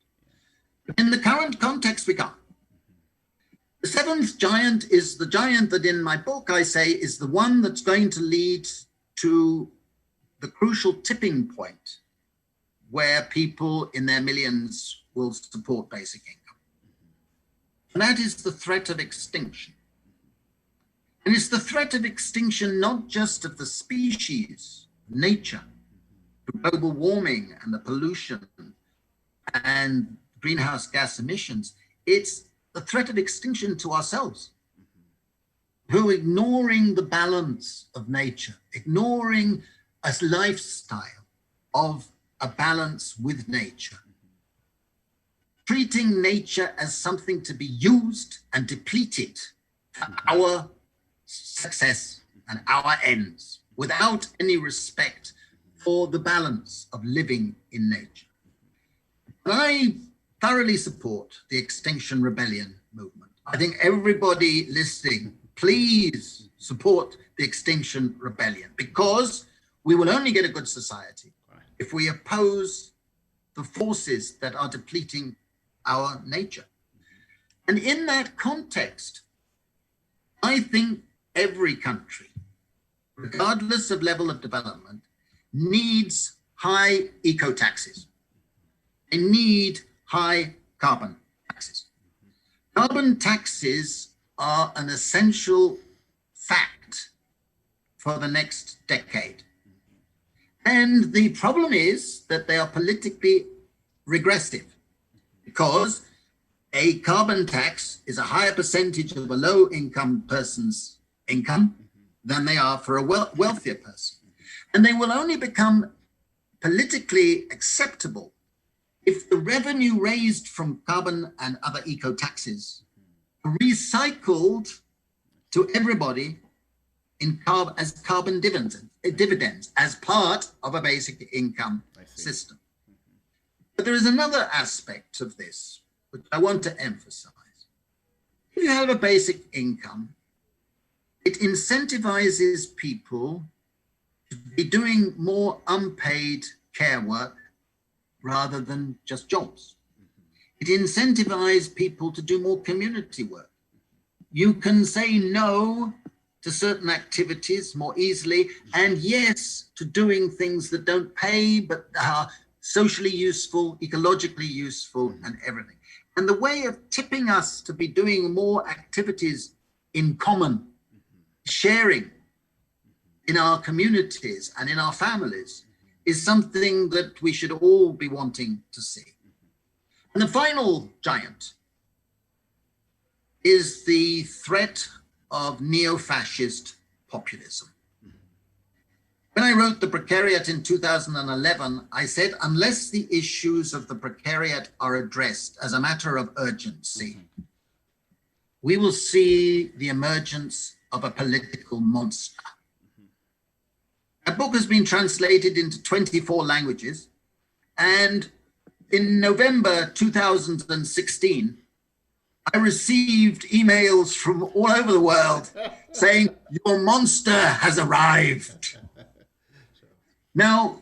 [SPEAKER 2] But in the current context, we can't. The seventh giant is the giant that in my book I say is the one that's going to lead to the crucial tipping point where people in their millions will support basic income. And that is the threat of extinction. And it's the threat of extinction not just of the species, nature, the global warming and the pollution, and greenhouse gas emissions, it's the threat of extinction to ourselves. Who are ignoring the balance of nature, ignoring a lifestyle of a balance with nature, treating nature as something to be used and depleted for our success and our ends, without any respect for the balance of living in nature. And I thoroughly support the Extinction Rebellion movement. I think everybody listening, please support the Extinction Rebellion, because we will only get a good society if we oppose the forces that are depleting our nature. And in that context, I think every country, regardless of level of development, needs high eco taxes. They need high carbon taxes. Carbon taxes are an essential fact for the next decade. And the problem is that they are politically regressive, because a carbon tax is a higher percentage of a low-income person's income than they are for a wealthier person. And they will only become politically acceptable if the revenue raised from carbon and other eco taxes are recycled to everybody in as carbon dividends as part of a basic income system. But there is another aspect of this which I want to emphasize. If you have a basic income, it incentivizes people to be doing more unpaid care work rather than just jobs. It incentivizes people to do more community work. You can say no to certain activities more easily, and yes to doing things that don't pay but are socially useful, ecologically useful, and everything. And the way of tipping us to be doing more activities in common, sharing in our communities and in our families, is something that we should all be wanting to see. And the final giant is the threat of neo-fascist populism. When I wrote The Precariat in 2011, I said, unless the issues of the precariat are addressed as a matter of urgency, we will see the emergence of a political monster. That book has been translated into 24 languages. And in November 2016, I received emails from all over the world saying, your monster has arrived. Now,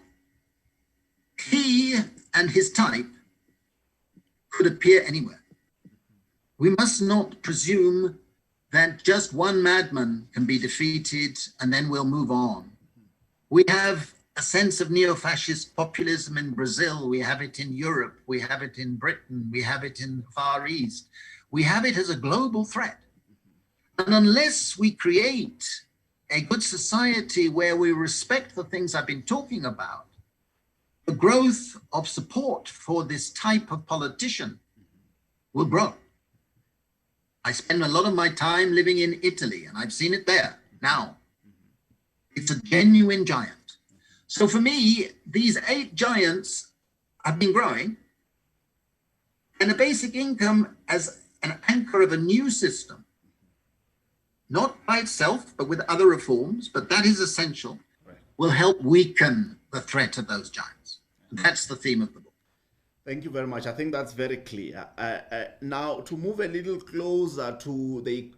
[SPEAKER 2] he and his type could appear anywhere. We must not presume that just one madman can be defeated and then we'll move on. We have a sense of neo-fascist populism in Brazil. We have it in Europe. We have it in Britain. We have it in the Far East. We have it as a global threat. And unless we create a good society where we respect the things I've been talking about, the growth of support for this type of politician will grow. I spend a lot of my time living in Italy, and I've seen it there now. It's a genuine giant. So for me, these 8 giants have been growing, and a basic income as an anchor of a new system, not by itself, but with other reforms, but that is essential, will help weaken the threat of those giants. That's the theme of the book.
[SPEAKER 1] Thank you very much. I think that's very clear. Now, to move a little closer to the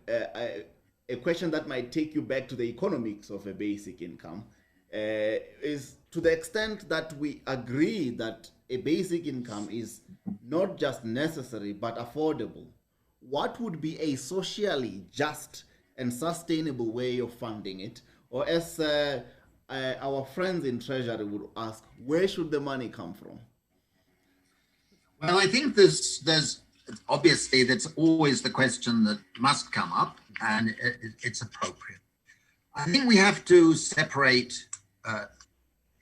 [SPEAKER 1] a question that might take you back to the economics of a basic income, is to the extent that we agree that a basic income is not just necessary but affordable, what would be a socially just and sustainable way of funding it? Or as our friends in Treasury would ask, where should the money come from?
[SPEAKER 2] Well, I think there's obviously that's always the question that must come up, and it's appropriate. I think we have to separate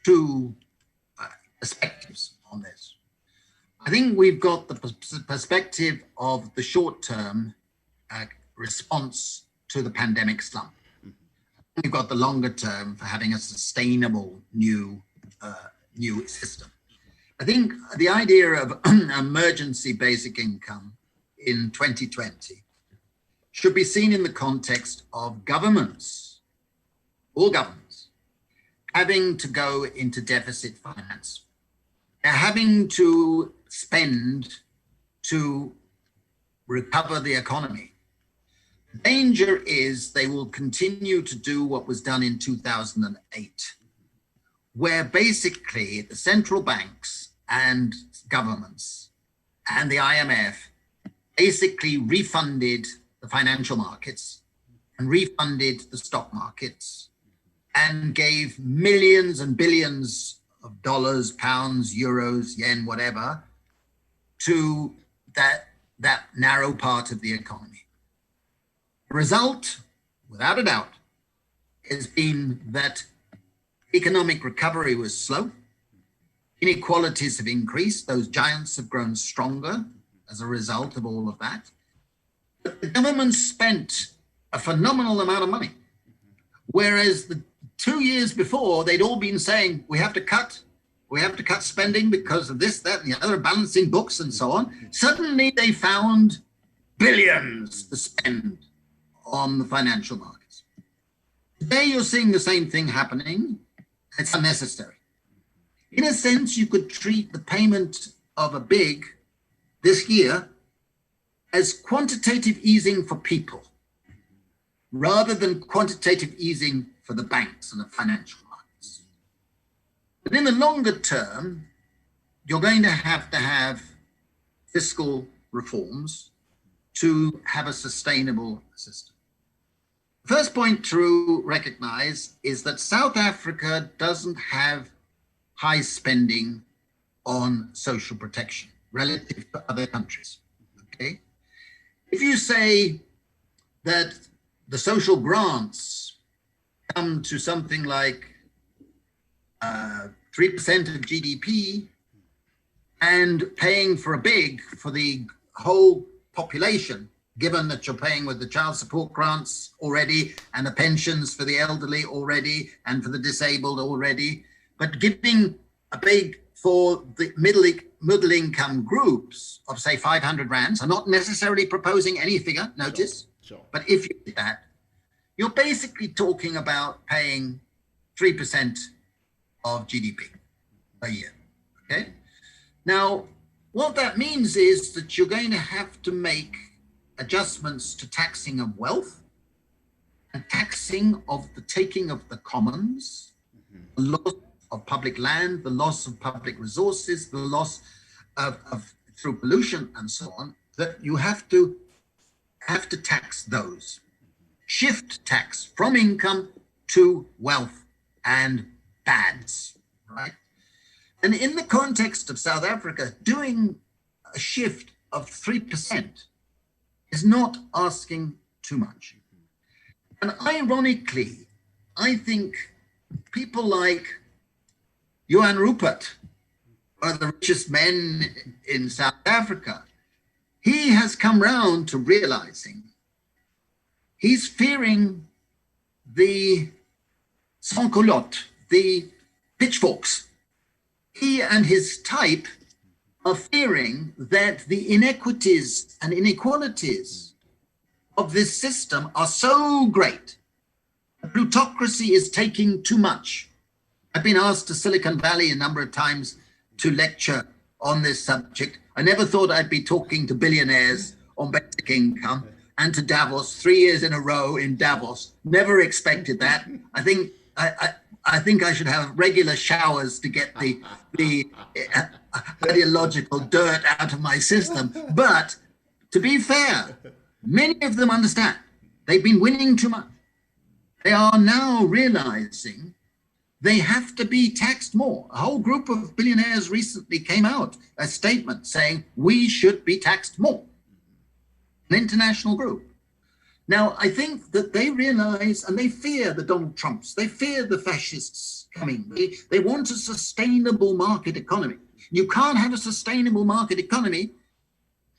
[SPEAKER 2] two perspectives on this. I think we've got the perspective of the short-term response to the pandemic slump. We've got the longer term for having a sustainable new system. I think the idea of emergency basic income in 2020 should be seen in the context of governments, all governments, having to go into deficit finance. They're having to spend to recover the economy. The danger is they will continue to do what was done in 2008, where basically the central banks and governments and the IMF basically refunded the financial markets and refunded the stock markets and gave millions and billions of dollars, pounds, euros, yen, whatever, to that narrow part of the economy. The result, without a doubt, has been that economic recovery was slow. Inequalities have increased. Those giants have grown stronger as a result of all of that. But the government spent a phenomenal amount of money, whereas the 2 years before, they'd all been saying, we have to cut spending because of this, that, and the other, balancing books and so on. Suddenly they found billions to spend on the financial markets. Today you're seeing the same thing happening. It's unnecessary. In a sense, you could treat the payment of a big this year as quantitative easing for people, rather than quantitative easing for the banks and the financial markets. But in the longer term, you're going to have fiscal reforms to have a sustainable system. The first point to recognize is that South Africa doesn't have high spending on social protection relative to other countries, okay? If you say that the social grants come to something like 3% of GDP, and paying for the whole population, given that you're paying with the child support grants already and the pensions for the elderly already and for the disabled already, but giving a big for the middle income groups of say 500 rands. I'm not necessarily proposing any figure, notice,
[SPEAKER 1] Sure.
[SPEAKER 2] But if you did that, you're basically talking about paying 3% of GDP a year, okay? Now, what that means is that you're going to have to make adjustments to taxing of wealth and taxing of the taking of the commons, the loss of public land, the loss of public resources, the loss of through pollution and so on, that you have to tax those. Shift tax from income to wealth and bads, right? And in the context of South Africa, doing a shift of 3% is not asking too much. And ironically, I think people like Johan Rupert, one of the richest men in South Africa, he has come round to realizing he's fearing the sans-culottes, the pitchforks. He and his type are fearing that the inequities and inequalities of this system are so great. The plutocracy is taking too much. I've been asked to Silicon Valley a number of times to lecture on this subject. I never thought I'd be talking to billionaires on basic income, and to Davos 3 years in a row in Davos. Never expected that. I think I should have regular showers to get the ideological dirt out of my system. But to be fair, many of them understand. They've been winning too much. They are now realizing they have to be taxed more. A whole group of billionaires recently came out a statement saying we should be taxed more. An international group. Now, I think that they realize and they fear the Donald Trumps. They fear the fascists coming. They want a sustainable market economy. You can't have a sustainable market economy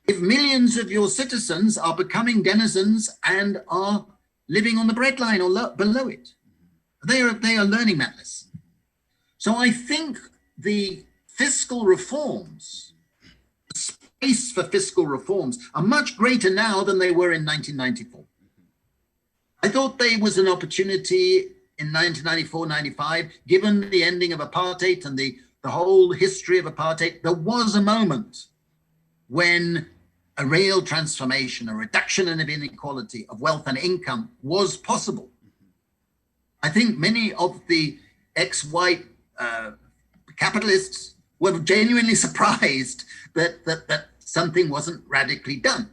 [SPEAKER 2] if millions of your citizens are becoming denizens and are living on the breadline or below it. They are learning that lesson. So I think the fiscal reforms, the space for fiscal reforms, are much greater now than they were in 1994. I thought there was an opportunity in 1994-95, given the ending of apartheid and the whole history of apartheid. There was a moment when a real transformation, a reduction in inequality of wealth and income was possible. I think many of the ex-white capitalists were genuinely surprised that something wasn't radically done.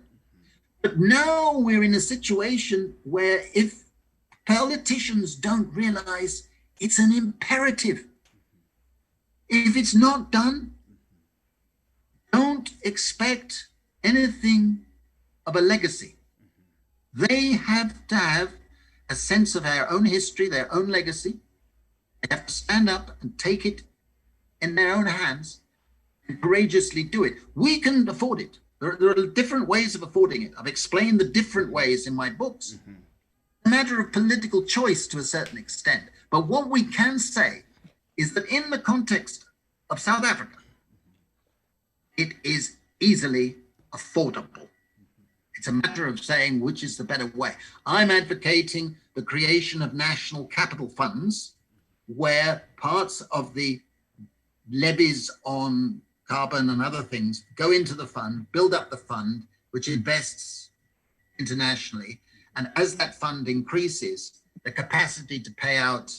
[SPEAKER 2] But now we're in a situation where if politicians don't realize it's an imperative, if it's not done, don't expect anything of a legacy. They have to have a sense of their own history, their own legacy. They have to stand up and take it in their own hands and courageously do it. We can afford it. There are different ways of affording it. I've explained the different ways in my books. Mm-hmm. It's a matter of political choice to a certain extent. But what we can say is that in the context of South Africa, it is easily affordable. It's a matter of saying which is the better way. I'm advocating the creation of national capital funds where parts of the levies on carbon and other things go into the fund, build up the fund, which invests internationally. And as that fund increases, the capacity to pay out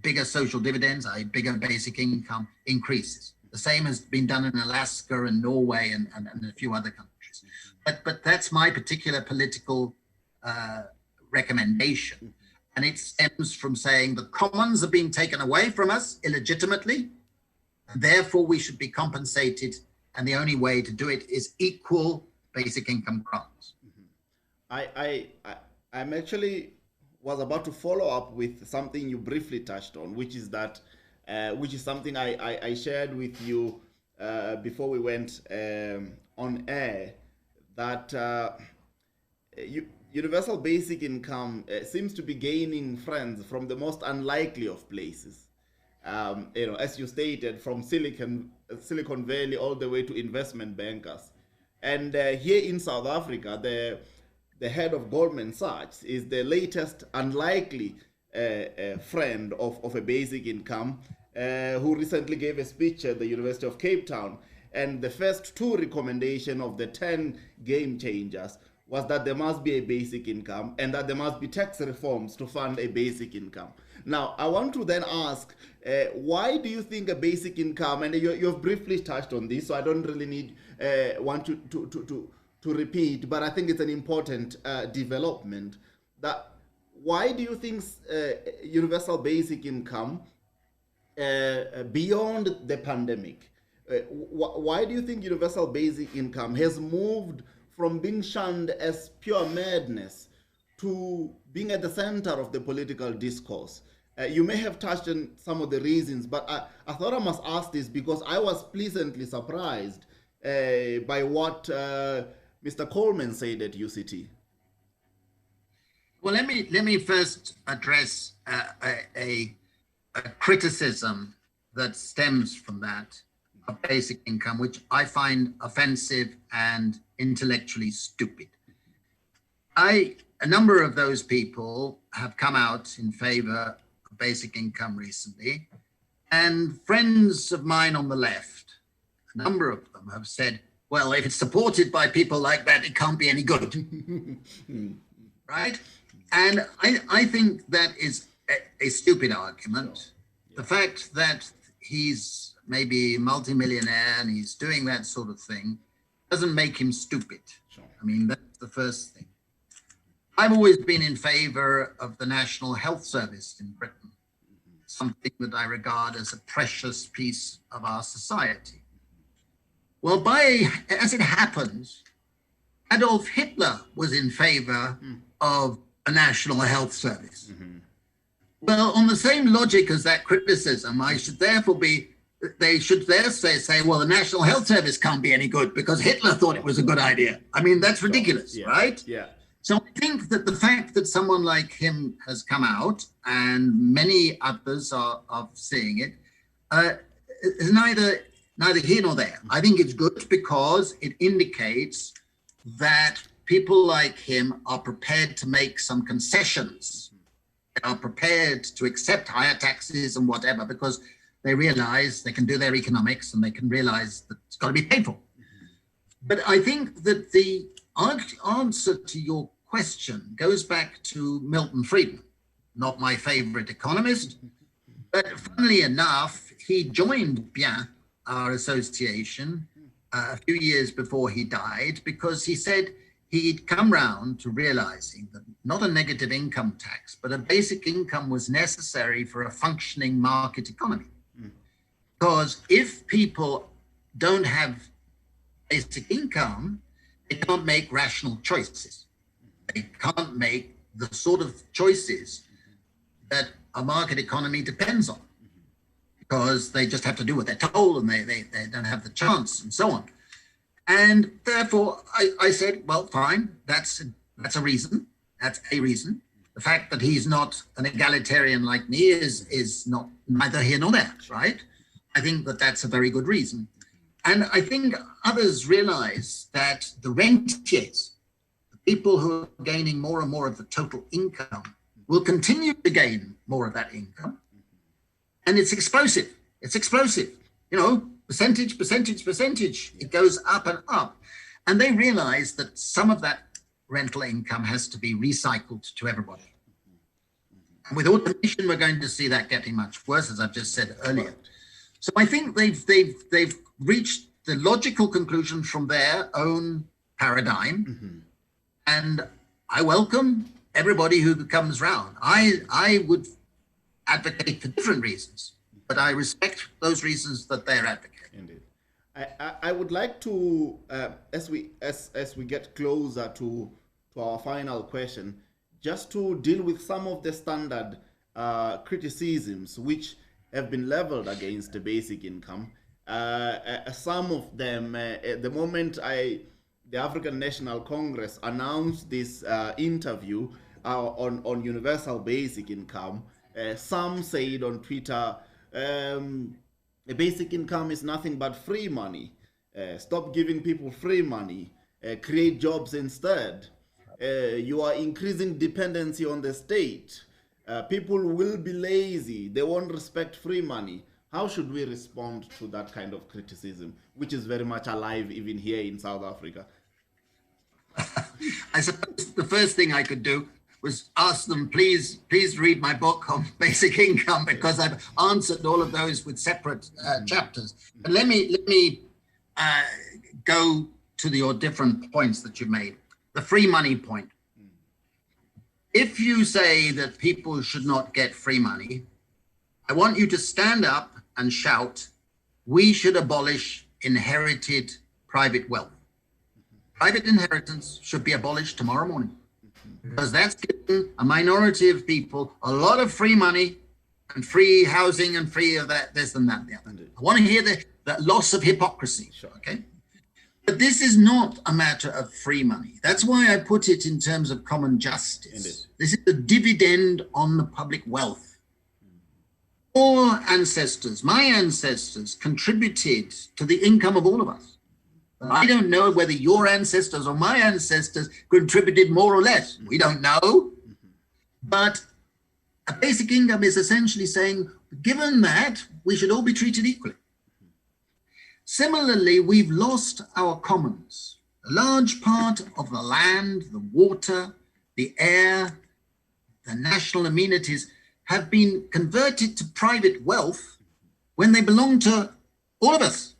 [SPEAKER 2] bigger social dividends, i.e. bigger basic income, increases. The same has been done in Alaska and Norway and a few other countries. But that's my particular political recommendation. And it stems from saying the commons are being taken away from us illegitimately, and therefore we should be compensated. And the only way to do it is equal basic income grants.
[SPEAKER 1] I'm actually was about to follow up with something you briefly touched on, which is that which is something I shared with you before we went on air, that universal basic income seems to be gaining friends from the most unlikely of places. As you stated, from Silicon Valley all the way to investment bankers. And here in South Africa, the head of Goldman Sachs is the latest unlikely friend of a basic income, who recently gave a speech at the University of Cape Town. And the first two recommendations of the 10 game changers was that there must be a basic income and that there must be tax reforms to fund a basic income. Now, I want to then ask, why do you think a basic income, and you've briefly touched on this, so I don't really want to repeat, but I think it's an important development. That why do you think universal basic income, beyond the pandemic, why do you think universal basic income has moved from being shunned as pure madness to being at the center of the political discourse? You may have touched on some of the reasons, but I thought I must ask this because I was pleasantly surprised by what Mr. Coleman said at UCT.
[SPEAKER 2] Well, let me first address a criticism that stems from that of basic income, which I find offensive and intellectually stupid. A number of those people have come out in favor of basic income recently, and friends of mine on the left, a number of them have said, well, if it's supported by people like that, it can't be any good, right? And I think that is a stupid argument. The fact that he's maybe a multimillionaire and he's doing that sort of thing doesn't make him stupid.
[SPEAKER 1] Sure.
[SPEAKER 2] I mean, that's the first thing. I've always been in favor of the National Health Service in Britain, something that I regard as a precious piece of our society. Well, as it happens, Adolf Hitler was in favor of a national health service. Mm-hmm. Well, on the same logic as that criticism, I should therefore be they should therefore say, well, the National Health Service can't be any good because Hitler thought it was a good idea. I mean, that's ridiculous, right?
[SPEAKER 1] Yeah.
[SPEAKER 2] So I think that the fact that someone like him has come out and many others are seeing it is neither here nor there. I think it's good because it indicates that people like him are prepared to make some concessions, are prepared to accept higher taxes and whatever, because they realize they can do their economics and they can realize that it's got to be paid for. But I think that the answer to your question goes back to Milton Friedman, not my favorite economist, but funnily enough, he joined BIEN, our association, a few years before he died, because he said he'd come round to realizing that not a negative income tax, but a basic income was necessary for a functioning market economy. Because if people don't have basic income, they can't make rational choices. They can't make the sort of choices that a market economy depends on, because they just have to do what they're told and they don't have the chance and so on. And therefore, I said, well, fine, that's a reason. That's a reason. The fact that he's not an egalitarian like me is not neither here nor there, right? I think that that's a very good reason. And I think others realize that the rentiers, the people who are gaining more and more of the total income, will continue to gain more of that income. And it's explosive. It's explosive. You know, percentage. It goes up and up. And they realize that some of that rental income has to be recycled to everybody. And with automation, we're going to see that getting much worse, as I've just said earlier. So I think they've reached the logical conclusion from their own paradigm. And I welcome everybody who comes round. I would advocate for different reasons, but I respect those reasons that they're advocating.
[SPEAKER 1] Indeed. I would like to, as we get closer to our final question, just to deal with some of the standard criticisms which have been leveled against the basic income. Some of them, at the moment the African National Congress announced this interview on universal basic income, some said on Twitter, a basic income is nothing but free money. Stop giving people free money. Create jobs instead. You are increasing dependency on the state. People will be lazy. They won't respect free money. How should we respond to that kind of criticism, which is very much alive even here in South Africa?
[SPEAKER 2] I suppose the first thing I could do was ask them, please read my book on basic income, because I've answered all of those with separate chapters. But let me go to your different points that you made. The free money point. If you say that people should not get free money, I want you to stand up and shout, we should abolish inherited private wealth. Private inheritance should be abolished tomorrow morning, because that's given a minority of people a lot of free money and free housing and free of that, this and that. I want to hear that loss of hypocrisy, okay? But this is not a matter of free money. That's why I put it in terms of common justice. This is a dividend on the public wealth. Our ancestors, my ancestors, contributed to the income of all of us. I don't know whether your ancestors or my ancestors contributed more or less. We don't know. But a basic income is essentially saying, given that, we should all be treated equally. Similarly, we've lost our commons. A large part of the land, the water, the air, the national amenities have been converted to private wealth when they belong to all of us.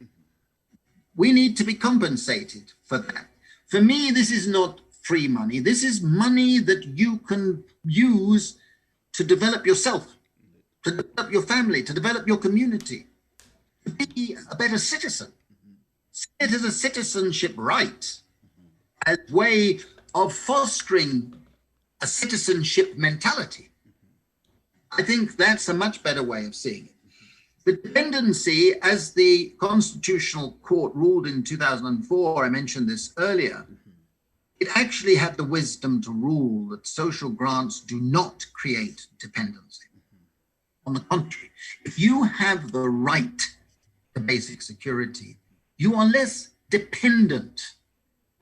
[SPEAKER 2] We need to be compensated for that. For me, this is not free money. This is money that you can use to develop yourself, to develop your family, to develop your community, to be a better citizen. It is a citizenship right, as a way of fostering a citizenship mentality. I think that's a much better way of seeing it. The dependency, as the Constitutional Court ruled in 2004, I mentioned this earlier, it actually had the wisdom to rule that social grants do not create dependency. On the contrary, if you have the right to basic security, you are less dependent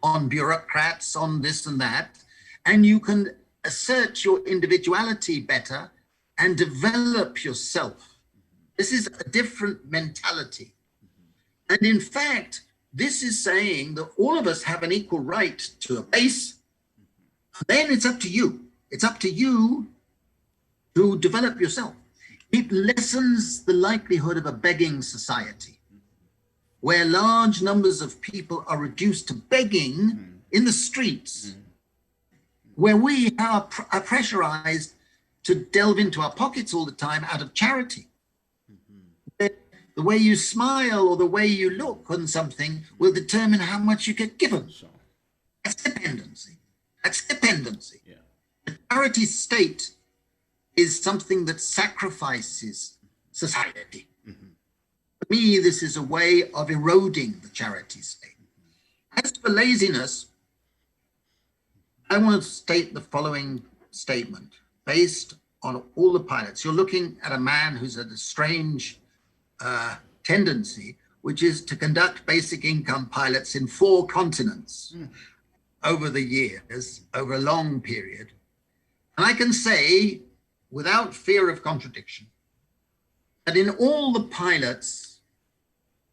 [SPEAKER 2] on bureaucrats, on this and that, and you can assert your individuality better and develop yourself. This is a different mentality. And in fact, this is saying that all of us have an equal right to a base. Then it's up to you. It's up to you to develop yourself. It lessens the likelihood of a begging society, where large numbers of people are reduced to begging in the streets, where we are pressurized to delve into our pockets all the time out of charity. The way you smile or the way you look on something will determine how much you get given. That's dependency. That's dependency.
[SPEAKER 1] Yeah.
[SPEAKER 2] The charity state is something that sacrifices society. For me, this is a way of eroding the charity state. As for laziness, I want to state the following statement based on all the pilots. You're looking at a man who's had a strange tendency, which is to conduct basic income pilots in 4 continents over the years, over a long period. And I can say, without fear of contradiction, that in all the pilots,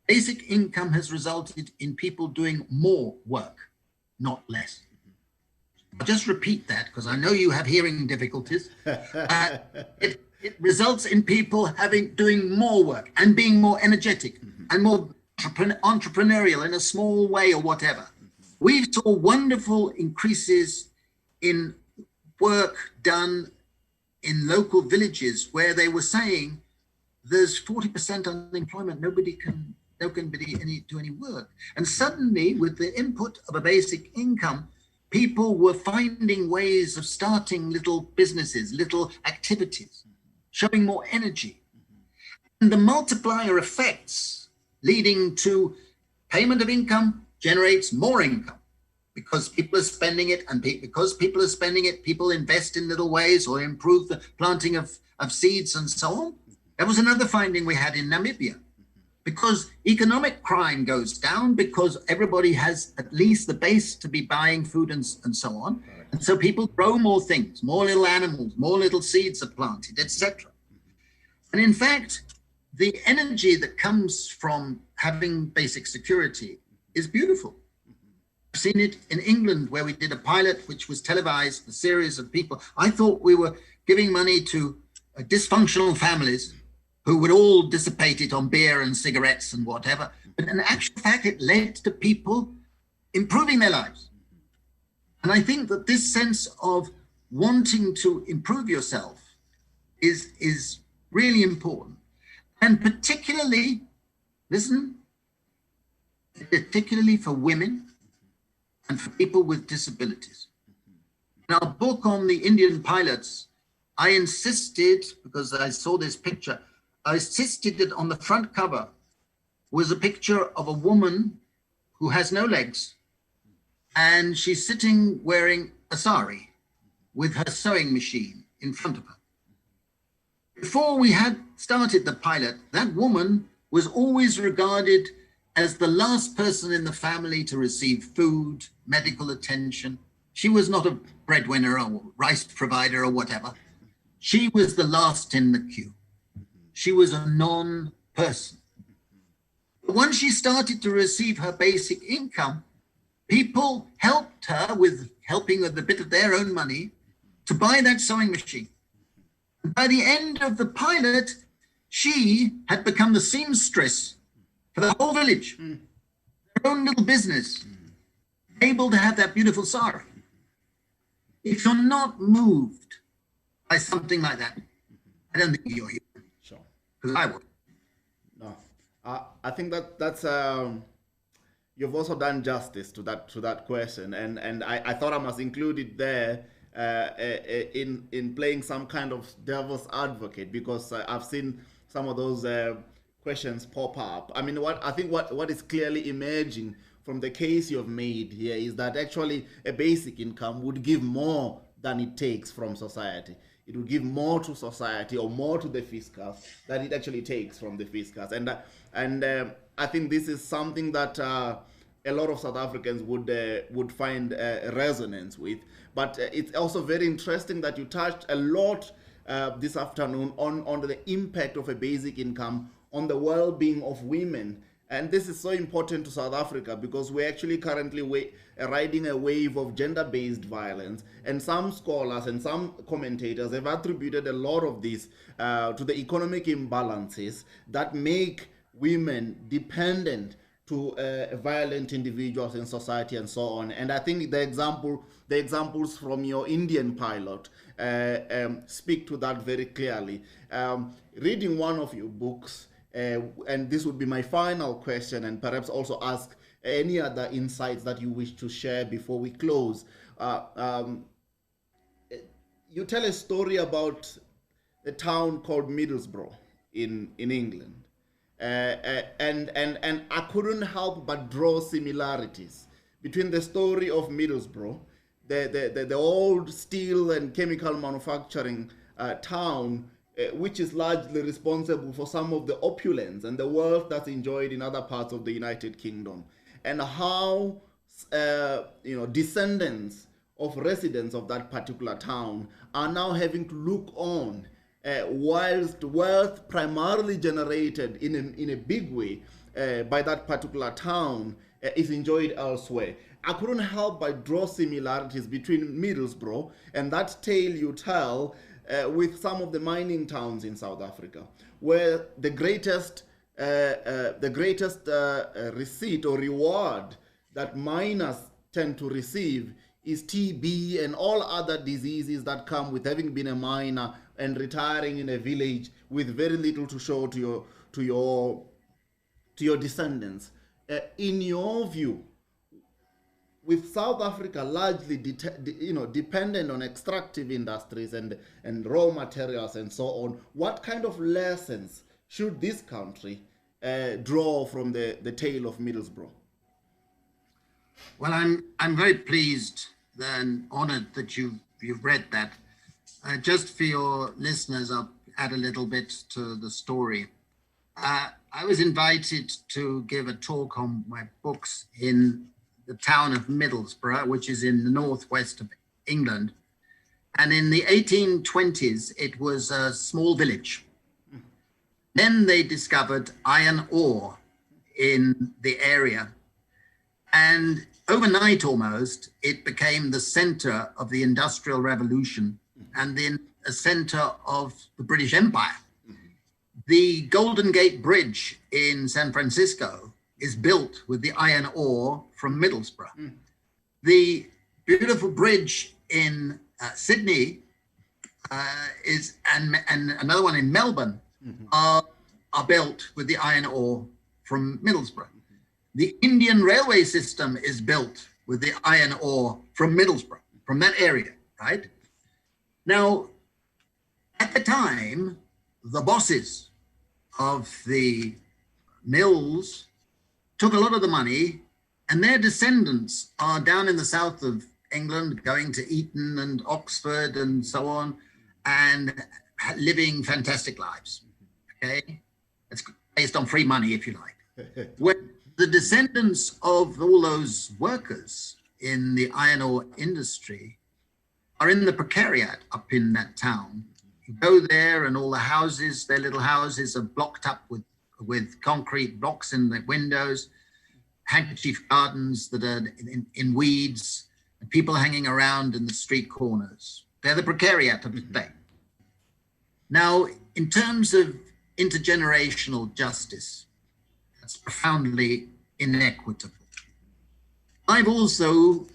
[SPEAKER 2] basic income has resulted in people doing more work, not less. I'll just repeat that because I know you have hearing difficulties. It results in people doing more work and being more energetic and more entrepreneurial in a small way or whatever. We saw wonderful increases in work done in local villages where they were saying there's 40% unemployment, nobody can do any work. And suddenly, with the input of a basic income, people were finding ways of starting little businesses, little activities, showing more energy. And the multiplier effects leading to payment of income generates more income because people are spending it, and because people are spending it, people invest in little ways or improve the planting of seeds and so on. That was another finding we had in Namibia. Because economic crime goes down because everybody has at least the base to be buying food and so on. And so people grow more things, more little animals, more little seeds are planted, etc. And in fact, the energy that comes from having basic security is beautiful. I've seen it in England where we did a pilot which was televised, a series of people. I thought we were giving money to dysfunctional families who would all dissipate it on beer and cigarettes and whatever. But in actual fact, it led to people improving their lives. And I think that this sense of wanting to improve yourself is really important. And particularly, listen, particularly for women and for people with disabilities. In our book on the Indian pilots, I insisted, because I saw this picture, I insisted that on the front cover was a picture of a woman who has no legs, and she's sitting wearing a sari with her sewing machine in front of her. Before we had started the pilot, that woman was always regarded as the last person in the family to receive food, medical attention. She was not a breadwinner or rice provider or whatever. She was the last in the queue. She was a non-person. But once she started to receive her basic income, people helped her with helping with a bit of their own money to buy that sewing machine. And by the end of the pilot, she had become the seamstress for the whole village, their own little business, able to have that beautiful sari. If you're not moved by something like that, I don't think you're here.
[SPEAKER 1] Sure.
[SPEAKER 2] Because I would.
[SPEAKER 1] No, I think that's you've also done justice to that question, and I thought I must include it there in playing some kind of devil's advocate, because I've seen some of those questions pop up. I mean, what is clearly emerging from the case you've made here is that actually a basic income would give more than it takes from society. It would give more to society or more to the fiscus than it actually takes from the fiscus. And I think this is something that a lot of South Africans would find resonance with. But it's also very interesting that you touched a lot this afternoon on the impact of a basic income on the well-being of women. And this is so important to South Africa because we're actually currently riding a wave of gender-based violence. And some scholars and some commentators have attributed a lot of this to the economic imbalances that make women dependent to violent individuals in society and so on. And I think the examples from your Indian pilot speak to that very clearly. Reading one of your books, and this would be my final question, and perhaps also ask any other insights that you wish to share before we close. You tell a story about a town called Middlesbrough in England. And I couldn't help but draw similarities between the story of Middlesbrough, the old steel and chemical manufacturing town, which is largely responsible for some of the opulence and the wealth that's enjoyed in other parts of the United Kingdom, and how descendants of residents of that particular town are now having to look on whilst wealth primarily generated in a big way by that particular town is enjoyed elsewhere. I couldn't help but draw similarities between Middlesbrough and that tale you tell with some of the mining towns in South Africa, where the greatest receipt or reward that miners tend to receive is TB and all other diseases that come with having been a miner and retiring in a village with very little to show to your descendants. In your view, with South Africa largely dependent on extractive industries and raw materials and so on, what kind of lessons should this country draw from the tale of Middlesbrough?
[SPEAKER 2] Well, I'm very pleased and honored that you've read that. Just for your listeners, I'll add a little bit to the story. I was invited to give a talk on my books in the town of Middlesbrough, which is in the northwest of England. And in the 1820s, it was a small village. Then they discovered iron ore in the area. And overnight almost, it became the center of the Industrial Revolution and then a center of the British Empire. The Golden Gate Bridge in San Francisco is built with the iron ore from Middlesbrough. The beautiful bridge in Sydney and another one in Melbourne are built with the iron ore from Middlesbrough. The Indian railway system is built with the iron ore from Middlesbrough, from that area, right? Now, at the time, the bosses of the mills took a lot of the money, and their descendants are down in the south of England, going to Eton and Oxford and so on, and living fantastic lives, okay? It's based on free money, if you like. When the descendants of all those workers in the iron ore industry are in the precariat up in that town. You go there and all the houses, their little houses are blocked up with concrete blocks in the windows, handkerchief gardens that are in weeds, and people hanging around in the street corners. They're the precariat of the day. Now, in terms of intergenerational justice, that's profoundly inequitable. I've also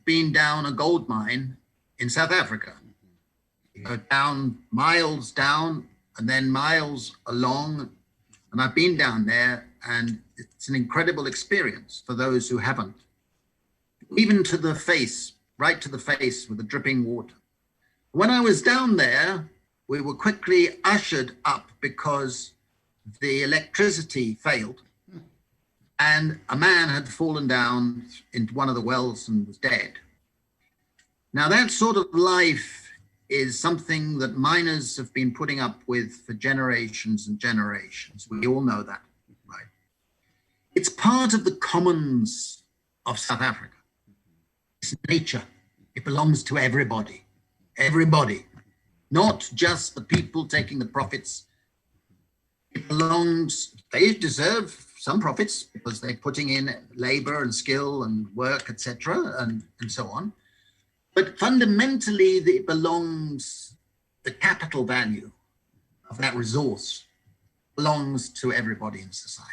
[SPEAKER 2] been down a gold mine in South Africa. You go down, and then miles along, and I've been down there, and it's an incredible experience for those who haven't. Even to the face, right to the face with the dripping water. When I was down there, we were quickly ushered up because the electricity failed and a man had fallen down into one of the wells and was dead. Now that sort of life is something that miners have been putting up with for generations and generations. We all know that, right? It's part of the commons of South Africa. It's nature. It belongs to everybody. Everybody. Not just the people taking the profits. It belongs, they deserve some profits because they're putting in labor and skill and work, etc., and so on. But fundamentally, it belongs, the capital value of that resource belongs to everybody in society.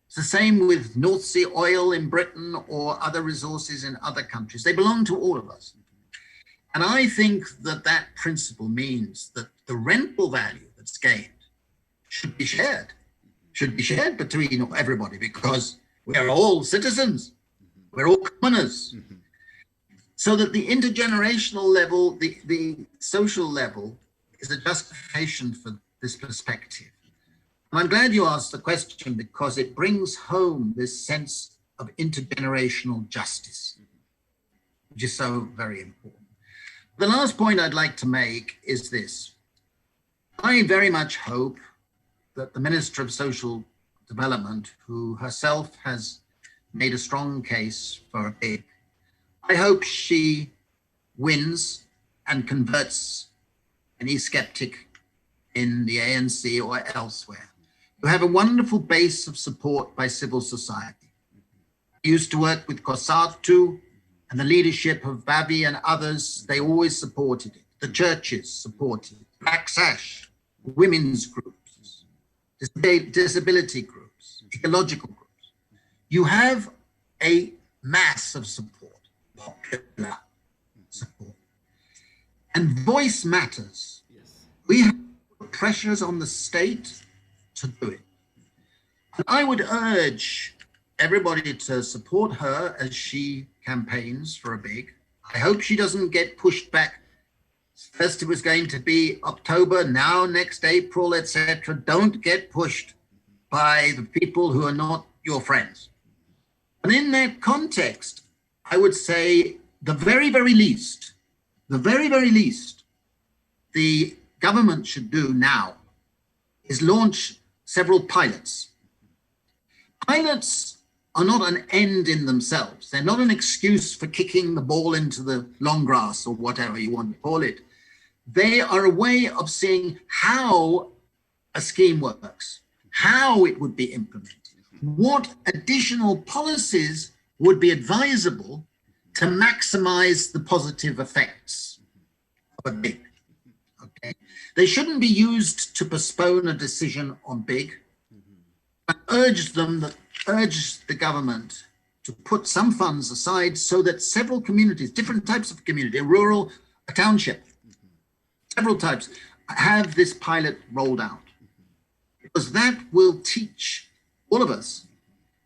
[SPEAKER 2] It's the same with North Sea oil in Britain or other resources in other countries. They belong to all of us. And I think that that principle means that the rental value that's gained should be shared between everybody because we're all citizens, we're all commoners. So that the intergenerational level, the social level is a justification for this perspective. And I'm glad you asked the question because it brings home this sense of intergenerational justice, which is so very important. The last point I'd like to make is this. I very much hope that the Minister of Social Development, who herself has made a strong case for a big, I hope she wins and converts any skeptic in the ANC or elsewhere. You have a wonderful base of support by civil society. I used to work with COSATU and the leadership of Babi and others. They always supported it. The churches supported it. Black Sash, women's groups, disability groups, ecological groups. You have a mass of support, popular support. And voice matters. Yes. We have pressures on the state to do it. And I would urge everybody to support her as she campaigns for a big. I hope she doesn't get pushed back. First it was going to be October, now next April, etc. Don't get pushed by the people who are not your friends. And in that context, I would say the very, very least, the government should do now is launch several pilots. Pilots are not an end in themselves. They're not an excuse for kicking the ball into the long grass or whatever you want to call it. They are a way of seeing how a scheme works, how it would be implemented, what additional policies would be advisable to maximize the positive effects of a big. Okay? They shouldn't be used to postpone a decision on big. I urge the government to put some funds aside so that several communities, different types of community, a rural, a township, several types, have this pilot rolled out. Because that will teach all of us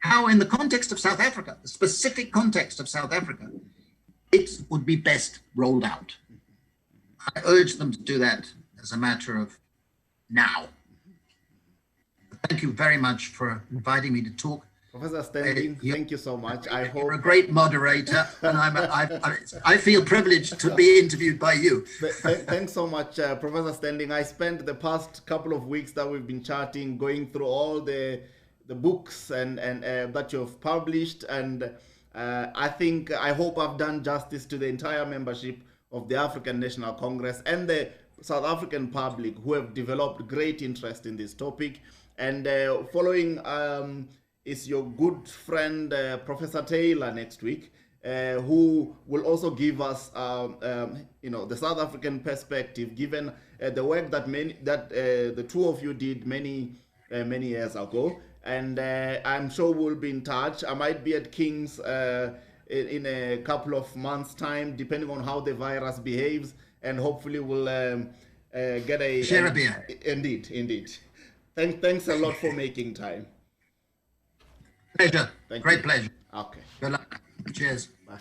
[SPEAKER 2] how in the context of South Africa, the specific context of South Africa, it would be best rolled out. I urge them to do that as a matter of now. Thank you very much for inviting me to talk.
[SPEAKER 1] Professor Standing, thank you so much. I hope
[SPEAKER 2] you're a great moderator, and I feel privileged to be interviewed by you.
[SPEAKER 1] Thanks so much, Professor Standing. I spent the past couple of weeks that we've been chatting, going through all the books and that you've published, and I hope I've done justice to the entire membership of the African National Congress and the South African public who have developed great interest in this topic. And following is your good friend Professor Taylor next week, who will also give us the South African perspective, given the work that the two of you did many years ago. And I'm sure we'll be in touch. I might be at King's in a couple of months' time, depending on how the virus behaves, and hopefully we'll get a
[SPEAKER 2] share a beer.
[SPEAKER 1] Indeed. Thanks a lot for making time.
[SPEAKER 2] Pleasure. Great pleasure.
[SPEAKER 1] Okay.
[SPEAKER 2] Good luck. Cheers.
[SPEAKER 1] Bye.